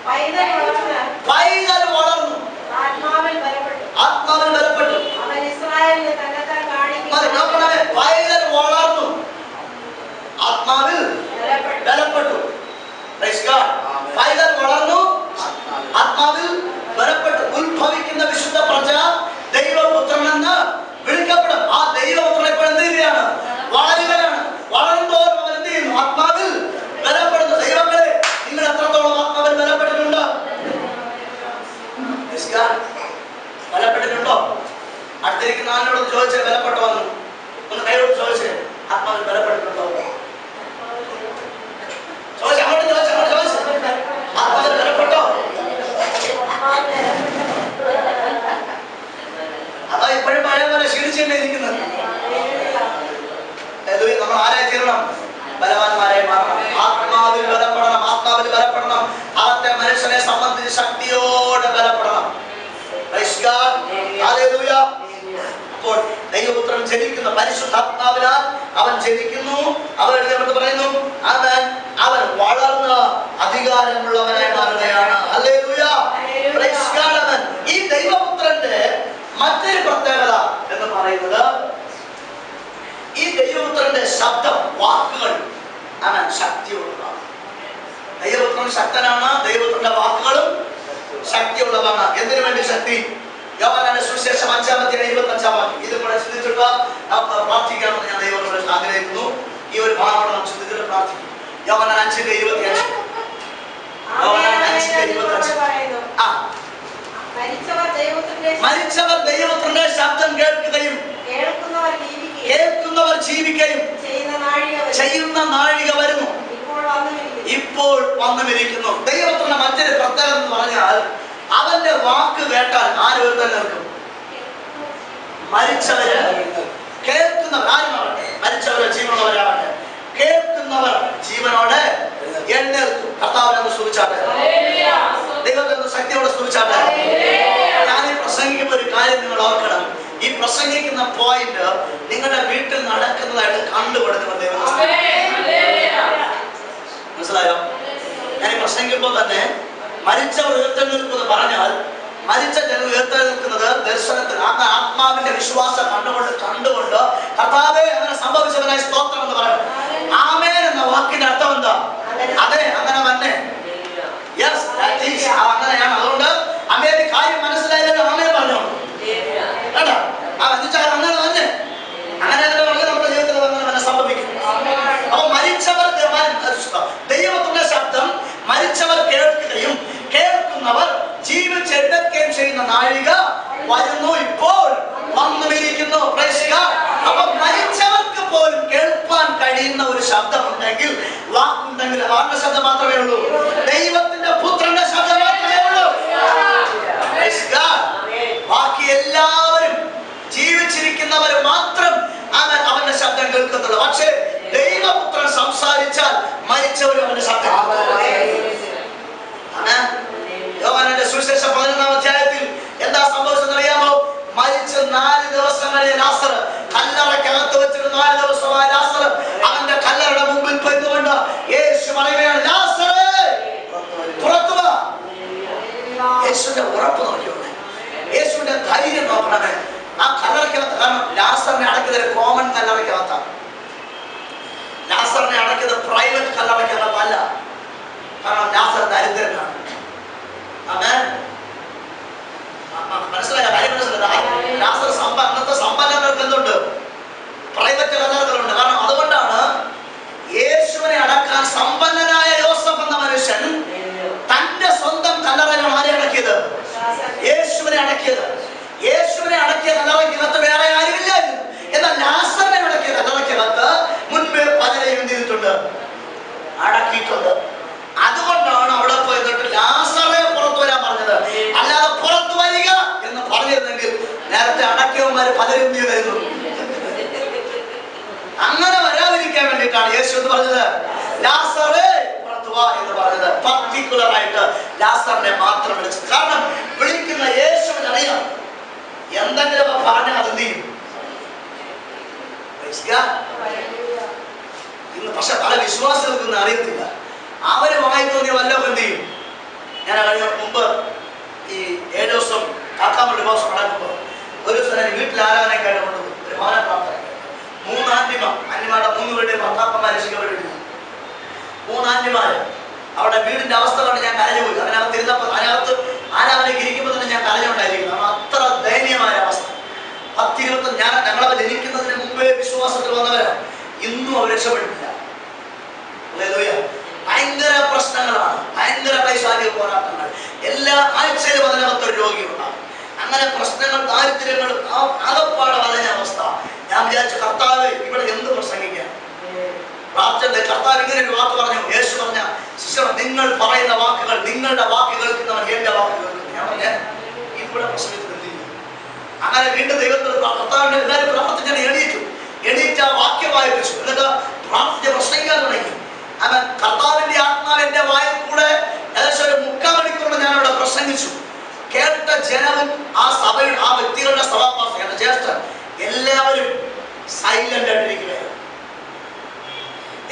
പൈതൽ വളർന്നു, ആത്മാവിൽ ബലപ്പെട്ടു. പൈതൽ വളർന്നു, ആത്മാവിൽ ബലപ്പെട്ടു. പൈതൽ വളർന്നു, ആത്മാവിൽ ബലപ്പെട്ടു. ഉത്ഭവിക്കുന്ന വിശുദ്ധ പ്രജ ദൈവപുത്രൻ എന്ന് വിളിക്കപ്പെടും. ആ ദൈവപുത്രൻ ഇപ്പോൾ എന്ത് ചെയ്യുകയാണ്? വളരുകയാണ്. വളരുന്തോറും അവൻ എന്ത് ചെയ്യുന്നു? ആത്മാവിൽ ബലപ്പെടുന്നു. ദൈവങ്ങളെ, നിങ്ങൾ എത്രത്തോളം ആത്മാവിൽ ബലപ്പെട്ടിട്ടുണ്ടോ? ബലപ്പെട്ടിട്ടുണ്ടോ? അടുത്തിരിക്കുന്ന ആളിനോട് ചോദിച്ചേ, ബലപ്പെട്ടോ എന്ന്. ഒന്ന് കൈയോട് ചോദിച്ചേ, ആത്മാവിൽ ബലപ്പെട്ടിട്ടുണ്ടോ? ചോദിച്ചു, അങ്ങോട്ട് ചോദിച്ചു, അങ്ങോട്ട് ചോദിച്ചു, ആത്മാവിൽ ബലപ്പെട്ടോ? അതാ ഇപ്പോഴും പഴയ പോലെ ക്ഷീണിച്ചല്ലേ ഇരിക്കുന്നത്. നമ്മൾ ആരായി തീരണം? ബലവാന്മാരായി മാറണം. ആത്മാവിൽ ബലപ്പെടണം, ആത്മാവിൽ ബലപ്പെടണം. അകത്തെ മനുഷ്യനെ സംബന്ധിച്ച് ശക്തിയോടെ ബലപ്പെടണം. അപ്പോൾ ദൈവപുത്രൻ ജനിക്കുന്ന പരിശുദ്ധാത്മാവിനാൽ അവൻ ജനിക്കുന്നു. അവൻ പറയുന്നു, അവൻ വളർന്ന് അധികാരമുള്ളവനായി മാറുകയാണ്. Hallelujah, praise God. അവൻ ഈ ദൈവപുത്രന്റെ മറ്റൊരു പ്രത്യേകത എന്ന് പറയുന്നത്, ഈ ദൈവപുത്രന്റെ ശബ്ദം, വാക്കുകൾ അവൻ ശക്തിയുള്ളതാണ്. ദൈവപുത്രൻ ശക്തനാണ്, ദൈവപുത്രന്റെ വാക്കുകളും ശക്തിയുള്ളതാണ്. എന്തിനു വേണ്ടി ശക്തി? യോഹന്നാന്റെ സുവിശേഷം 5-ാം അധ്യായം 25-ാം വാക്യം. ഇത് കൂടെ ചിന്തിച്ചിട്ട് പ്രാർത്ഥിക്കാമെന്ന് ഞാൻ ദൈവത്തോട് ആഗ്രഹിക്കുന്നു. ഈ ഒരു ഭാഗം നാം ചിന്തിച്ചിട്ട് പ്രാർത്ഥിക്കും. യോഹന്നാൻ 5:25. മരിച്ചവർ ദൈവപുത്രന്റെ ശബ്ദം കേൾക്കുകയും കേൾക്കുന്നവർ ജീവിക്കുകയും ചെയ്യുന്ന നാഴിക വരുന്നു, ഇപ്പോൾ വന്നുമിരിക്കുന്നു. ദൈവപുത്രന്റെ മറ്റൊരു പ്രത്യേകത എന്ന് പറഞ്ഞാൽ, അവന്റെ വാക്ക് കേട്ടാൽ ആരും തന്നെ നിൽക്കും. മരിച്ചവര് കേൾക്കുന്നവർ ആരുമാവട്ടെ, മരിച്ചവരെ ജീവനുള്ളവരാവട്ടെ, കേൾക്കുന്നവർ ജീവനോടെ എഴുന്നേൽക്കും. കർത്താവിനെ സ്തുതിച്ചാട്ടെ, ദൈവത്തെ ശക്തിയോടെ സ്തുതിച്ചാട്ടെ. ഞാൻ ഈ പ്രസംഗിക്കുമ്പോൾ ഒരു കാര്യം നിങ്ങൾ ഓർക്കണം. ഈ പ്രസംഗിക്കുന്ന പോയിന്റ് നിങ്ങളുടെ വീട്ടിൽ നടക്കുന്നതായിട്ട് കണ്ടുപിടുന്ന ദൈവം. മനസ്സിലായോ? ഞാൻ പ്രസംഗിക്കുമ്പോൾ തന്നെ മരിച്ചവർ ഉയർത്തെഴുന്നേൽക്കുന്നത് പറഞ്ഞാൽ, മരിച്ച ജനം ഉയർത്തെഴുന്നേൽക്കുന്നത് ദർശനത്തിൽ, ആത്മാവിന്റെ വിശ്വാസം കണ്ടുകൊണ്ട് കർത്താവേ അങ്ങനെ സംഭവിച്ചവനായി സ്തോത്രം എന്ന് പറയണം. ആമേൻ എന്ന വാക്കിന്റെ അർത്ഥം എന്താ? അതെ, അങ്ങനെ തന്നെ. യെസ്, ദാറ്റ് ഈസ്, അങ്ങനെയാണ്. അതുകൊണ്ട് അമേരി കാര്യം മനസ്സിലായില്ലെങ്കിൽ ആമേൻ പറഞ്ഞോളൂ കേട്ടോ. അങ്ങനെ തന്നെ, അങ്ങനെ പറഞ്ഞാൽ നമ്മുടെ ജീവിതത്തിൽ അങ്ങനെ സംഭവിക്കും. അപ്പൊ മരിച്ചവർ, ദൈവത്തിന്റെ ശബ്ദം മരിച്ചവർ കേൾക്കുകയും കേൾക്കുന്നവർ ജീവിച്ചെഴുന്നേൽക്കുകയും ചെയ്യുന്ന നാഴിക വരുന്നു, ഇപ്പോൾ വന്നുമിരിക്കുന്നു. അപ്പൊ മരിച്ചവർക്ക് പോലും കേൾപ്പാൻ കഴിയുന്ന ഒരു ശബ്ദം ഉണ്ടെങ്കിൽ, വാക്കുണ്ടെങ്കിൽ, ആരുടെ ശബ്ദം മാത്രമേ ഉള്ളൂ? ദൈവത്തിന്റെ പുത്രന്റെ ശബ്ദം മാത്രമേ ഉള്ളൂ. ബാക്കി എല്ലാവരും, ജീവിച്ചിരിക്കുന്നവർ മാത്രം അവന്റെ ശബ്ദം കേൾക്കത്തുള്ളൂ. പക്ഷേ ദൈവപുത്രൻ സംസാരിച്ചാൽ മരിച്ചവരും അവന്റെ ശബ്ദം. യോഹന്നാന്റെ സുവിശേഷം 11-ാം അധ്യായത്തിൽ എന്താ സംഭവിച്ചതെന്ന് അറിയാമോ? മരിച്ച് 4 ദിവസം കഴിഞ്ഞ ലാസർ, കല്ലറയ്ക്കകത്ത് വെച്ചിട്ട് 4 ദിവസമായ ലാസർ അവന്റെ കല്ലറയുടെ മുമ്പിൽ പോയിക്കൊണ്ട് യേശു പറയുകയാണ്, ലാസറേ പുറത്തു വാ. യേശുവിന്റെ ഉറപ്പ് നോക്കിയോണേ, യേശുവിന്റെ ധൈര്യം നോക്കണമേ. ആ കല്ലറയ്ക്കകത്ത്, കാരണം ലാസറിനെ അടക്കിയത് ഒരു കോമൺ കല്ലറയ്ക്കകത്താണ്. ലാസറിനെ അടക്കിയത് പ്രൈവറ്റ് കല്ലറയ്ക്കകത്തല്ല. കാരണം ലാസർ ദരിദ്രനാണ്. മനസ്സിലായ കാര്യം? മനസ്സിലായ ലാസർ അന്നത്തെ സമ്പന്നർക്ക് എന്തുണ്ട്? പ്രൈവറ്റ് കല്ലറകളുണ്ട്. കാരണം അതുകൊണ്ടാണ് യേശുവിനെ അടക്കാൻ സമ്പന്നനായ യോസഫ് എന്ന മനുഷ്യൻ തന്റെ സ്വന്തം കല്ലറയിലാണ് ആരെ അടക്കിയത്? യേശുവിനെ അടക്കിയത്. യേശുവിനെ അടക്കിയ കല്ലറയ്ക്കകത്ത് വേറെ ആരുമില്ലായിരുന്നു. എന്നാൽ ലാസറിനെ അടക്കിയ കല്ലറയ്ക്കകത്ത് മുൻപേ പലരെയും എന്ത് ചെയ്തിട്ടുണ്ട്? അടക്കിയിട്ടുണ്ട്. അതുകൊണ്ടാണ് അവിടെ പോയിട്ട് ലാസറെ പുറത്തു വരാൻ പറഞ്ഞത്. അല്ലാതെ പുറത്തു വരിക എന്ന് പറഞ്ഞിരുന്നെങ്കിൽ നേരത്തെ അടക്കിയവന്മാര് പലരും എന്ത് ചെയ്തായിരുന്നു? അങ്ങനെ വരാതിരിക്കാൻ വേണ്ടിയിട്ടാണ് യേശു എന്ന് പറഞ്ഞത്, ലാസറേ പുറത്തു വാ എന്ന് പറഞ്ഞത്. പർട്ടിക്കുലർ ആയിട്ട് ലാസറിനെ മാത്രം വിളിച്ചത്. കാരണം വിളിക്കുന്ന യേശുവിന് അറിയാം എന്തെങ്കിലും പറഞ്ഞാൽ അത് എന്ത് ചെയ്യും? ഇന്ന് പക്ഷെ പല വിശ്വാസികൾക്കൊന്നും അറിയത്തില്ല. അവരുമായി തോന്നിയ വല്ലതും എന്ത് ചെയ്യും? ഞാൻ കഴിഞ്ഞ മുമ്പ് ഈ 7 ദിവസം കാക്കാമൂടി ദിവസം നടക്കുമ്പോൾ ഒരു ദിവസം വീട്ടിൽ ആരാധനയ്ക്കായിട്ട് കൊണ്ടുപോയി ഒരു ഭവന പ്രാർത്ഥന. 3 ആന്റിമാരുടെ 3 പേരുടെയും ഭർത്താക്കന്മാരെ രക്ഷിക്കപ്പെട്ടിരുന്നു. 3 ആന്റിമാര് അവിടെ വീടിന്റെ അവസ്ഥ കൊണ്ട് ഞാൻ കരഞ്ഞു പോയി. അതിനകത്ത് ആരാധനയ്ക്ക് ഇരിക്കുമ്പോൾ തന്നെ ഞാൻ കരഞ്ഞുകൊണ്ടായിരിക്കുന്നു. അത്ര ദയനീയമായ അവസ്ഥ. 10-25 ഞങ്ങളെ ജനിക്കുന്നതിന് മുമ്പേ വിശ്വാസത്തിൽ വന്നവരാണ്. ഇന്നും അവർ രക്ഷപ്പെട്ടിട്ടില്ല. ഭയങ്കര പ്രശ്നങ്ങളാണ്, ഭയങ്കര പൈശാചിക പോരാട്ടങ്ങൾ. എല്ലാ ആഴ്ചയിലും അതിനകത്തൊരു രോഗിയുണ്ടാകും. അങ്ങനെ പ്രശ്നങ്ങൾ, ദാരിദ്ര്യങ്ങൾ, ആകപ്പാടെ വലഞ്ഞ അവസ്ഥ. ഞാൻ വിചാരിച്ചു കർത്താവ് ഇവിടെ എന്ത് പ്രസംഗിക്കാൻ? പ്രാർത്ഥന കർത്താവ് ഇങ്ങനെ ഒരു വാക്ക് പറഞ്ഞു. യേശു പറഞ്ഞ ശിഷ്യ, നിങ്ങൾ പറയുന്ന വാക്കുകൾ, നിങ്ങളുടെ വാക്ക് കേൾക്കുന്നവൻ എന്റെ വാക്ക് കേൾക്കുന്നു. ഞാൻ പറഞ്ഞ ഇവിടെ പ്രസംഗിച്ചത് എന്ത് ചെയ്യും? അങ്ങനെ വീണ്ടും ദൈവത്തിൽ കർത്താവിന്റെ എല്ലാവരും പ്രാർത്ഥിച്ചാൽ എണീറ്റ് ആ വാക്യം വായിപ്പിച്ചു. എന്നിട്ട് പ്രാർത്ഥിച്ച് പ്രസംഗിക്കാൻ തുടങ്ങി. അവൻ കർത്താവിന്റെ ആത്മാവ് എന്റെ വായിൽ കൂടെ ഏകദേശം ഒരു 3/4 മണിക്കൂർ ഞാൻ അവിടെ പ്രസംഗിച്ചു. കേട്ട ജനവും ആ സഭയുടെ ആ വ്യക്തികളുടെ സഭാപാർശ്വ എന്റെ ജ്യേഷ്ഠൻ എല്ലാവരും സൈലന്റ് ആയിട്ടിരിക്കുകയാണ്.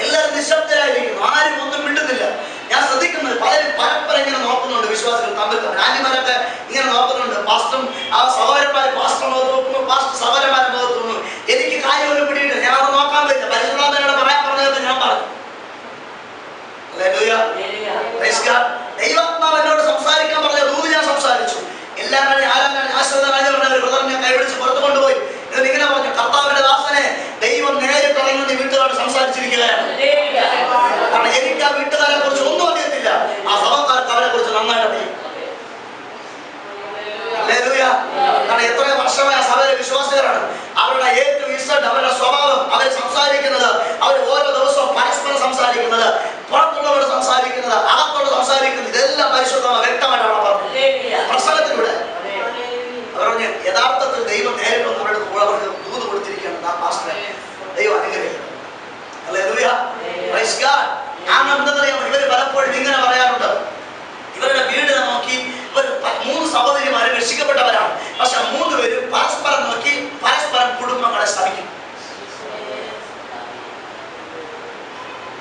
എല്ലാവരും നിശബ്ദരായിരിക്കുന്നു. ആരും ഒന്നും മിണ്ടുന്നില്ല. ഞാൻ ശ്രദ്ധിക്കുന്നത് പലരും പരസ്പരം ഇങ്ങനെ നോക്കുന്നുണ്ട്. വിശ്വാസികൾ തമ്മിൽ ആന്റിമാരൊക്കെ ഇങ്ങനെ നോക്കുന്നുണ്ട്. പാസ്റ്ററും ആ സഹോദരന്മാര് പാസ്റ്റർ മുഖത്ത് നോക്കുന്നു, പാസ്റ്റർ സഹോദരന്മാരെ മുഖത്ത് നോക്കുന്നു. എനിക്ക് കാര്യമൊന്നും പിടിയില്ല. ഞാൻ അത് നോക്കാൻ പറ്റില്ല. പരിശുദ്ധാത്മാവിനോട് പറയാൻ പറഞ്ഞത് ഞാൻ പറഞ്ഞു. ദൈവാത്മാവ് എന്നോട് സംസാരിക്കാൻ പറഞ്ഞ ദൂത് ഞാൻ സംസാരിച്ചു. എല്ലാവരും ഞാൻ കൈപിടിച്ച് പുറത്തു കൊണ്ടുപോയി. ഇങ്ങനെ പറഞ്ഞു, കർത്താവിന്റെ ദാസനെ ദൈവം നേരിട്ട് ഇറങ്ങി വീട്ടുകാരോട് സംസാരിച്ചിരിക്കുകയാണ്. കാരണം എനിക്ക് ആ വീട്ടുകാരെ കുറിച്ച് ഒന്നും അറിയത്തില്ല. ആ സഭക്കാർക്ക് അവരെ കുറിച്ച് നന്നായിട്ട് അറിയും. കാരണം എത്രയോ വർഷമായ സഭയിലെ വിശ്വാസികളാണ്. അവരുടെ ഏറ്റവും ഇഷ്ടം, അവരുടെ സ്വഭാവം, അവർ സംസാരിക്കുന്നത്, അവർ ഓരോ ദിവസവും പരസ്പരം സംസാരിക്കുന്നത്, പുറത്തുള്ളവരോട് സംസാരിക്കുന്നത്, അകത്തോട് സംസാരിക്കുന്നത്, ഇതെല്ലാം പരിശുദ്ധമായി വ്യക്തമായിട്ടാണ് പറഞ്ഞത് പ്രസംഗത്തിലൂടെ. അവർ പറഞ്ഞ് യഥാർത്ഥത്തിൽ ദൈവം നേരിട്ടൊന്നും അവരുടെ കൂടെ അവർക്ക് ദൂത് കൊടുത്തിരിക്കുകയാണ്. ദൈവം അനുഗ്രഹിക്കണം. ഇവര് പലപ്പോഴും ഇങ്ങനെ പറയാറുണ്ട്, ഇവരുടെ വീട് നോക്കി ഇവർ 3 സഹോദരിമാരും രക്ഷിക്കപ്പെട്ടവരാണ്. പക്ഷെ 3 പേരും പരസ്പരം നോക്കി പരസ്പരം കുടുംബങ്ങളെ ശ്രമിക്കും.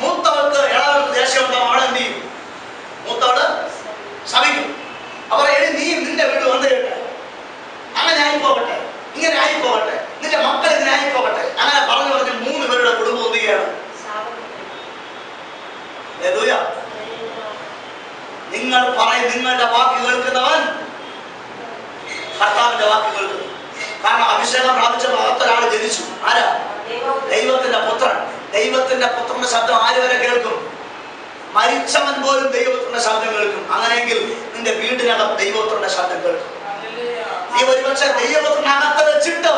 മൂത്തവൾക്ക് ഇളവർക്ക് ദേഷ്യമുണ്ടോ അവളെ എന്ത് ചെയ്യും? മൂത്തവള് ശ്രമിക്കും. അവർ നീ നിന്റെ വീട് വന്നു കേട്ടെ, അങ്ങനെ ആയിപ്പോകട്ടെ, ഇങ്ങനെ ആയിപ്പോകട്ടെ, നിന്റെ മക്കൾ ഇങ്ങനെ ആയിപ്പോകട്ടെ. അങ്ങനെ പറഞ്ഞു പറഞ്ഞ് 3 പേരുടെ കുടുംബം ഒന്നുകയാണ്. നിങ്ങൾ പറയും, നിങ്ങളുടെ വാക്ക് കേൾക്കുന്നവൻ കർത്താവിന്റെ വാക്ക് കേൾക്കുന്നു. കാരണം അഭിഷേകം പ്രാപിച്ച മഹത്തൊരാൾ ജനിച്ചു. ആരാ? ദൈവത്തിന്റെ പുത്രൻ. ദൈവത്തിന്റെ പുത്രന്റെ ശബ്ദം ആര് വരെ കേൾക്കും? മരിച്ചവൻ പോലും ദൈവത്തിന്റെ ശബ്ദം കേൾക്കും. അങ്ങനെയെങ്കിൽ നിന്റെ വീടിനകം ദൈവത്തിന്റെ ശബ്ദം കേൾക്കും. നീ ഒരുപക്ഷെ ദൈവത്തിനകത്ത് വെച്ചിട്ട്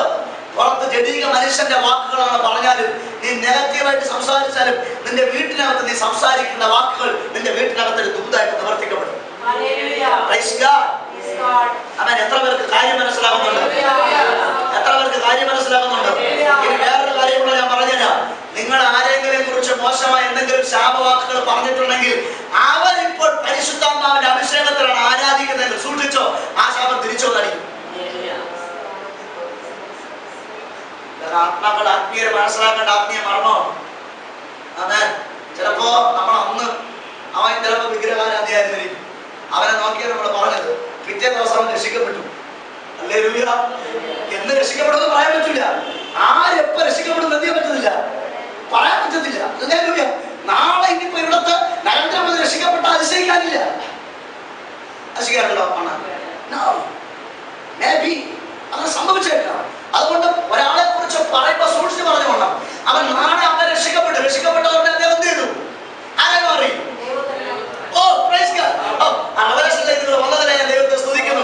പുറത്ത് ജഡീക മനുഷ്യന്റെ വാക്കുകളാണ് പറഞ്ഞാലും, നീ നെഗറ്റീവായിട്ട് സംസാരിച്ചാലും, നിന്റെ വീട്ടിനകത്ത് നീ സംസാരിക്കുന്ന വാക്കുകൾ നിന്റെ വീട്ടിനകത്ത് ഒരു ദൂതായിട്ട് നിവർത്തിക്കപ്പെടും. അവൻ എത്ര പേർക്ക് കാര്യം മനസ്സിലാകുന്നുണ്ട്? എത്ര പേർക്ക് കാര്യം മനസ്സിലാകുന്നുണ്ട്? ഇനി വേറൊരു കാര്യം കൂടെ ഞാൻ പറഞ്ഞുതരാം. നിങ്ങൾ ആരെങ്കിലും കുറിച്ച് മോശമായ എന്തെങ്കിലും ശാപവാക്കുകൾ പറഞ്ഞിട്ടുണ്ടെങ്കിൽ അവരിപ്പോൾ പരിശുദ്ധാത്മാവിന്റെ അഭിഷേകത്തിലാണ് ആരാധിക്കുന്നതെങ്കിൽ സൂക്ഷിച്ചോ, ആ ശാപം തിരിച്ചോ നടിക്കും. ആത്മാക്കൾ ആത്മീയ മനസ്സിലാക്കേണ്ട ആത്മീയ മർമ്മമാണ്. അതെ, ചിലപ്പോ നമ്മൾ അന്ന് അവൻ ചിലപ്പോ വിഗ്രഹാരാധിയായിരുന്നിരിക്കും. അവനെ നോക്കിയാണ് നമ്മൾ പറഞ്ഞത്. പിറ്റേ ദിവസം അവൻ രക്ഷിക്കപ്പെട്ടു. ഹല്ലേലൂയ. എന്ന് രക്ഷിക്കപ്പെടുമെന്ന് പറയാൻ പറ്റില്ല. ആരെപ്പ രക്ഷിക്കപ്പെടും എന്ത് ചെയ്യാൻ പറ്റുന്നില്ല, പറയാൻ പറ്റത്തില്ല. ഹല്ലേലൂയ. നാളെ ഇനിയിപ്പോ ഇവിടത്തെ നരേന്ദ്രമോദി രക്ഷിക്കപ്പെട്ട അതിശയിക്കാനില്ല. അതിശയിക്കാറുണ്ടോ? അങ്ങനെ സംഭവിച്ചേക്കാം. അതുകൊണ്ട് ഒരാളെ കുറിച്ച് പറയുമ്പോൾ സൂക്ഷിച്ച്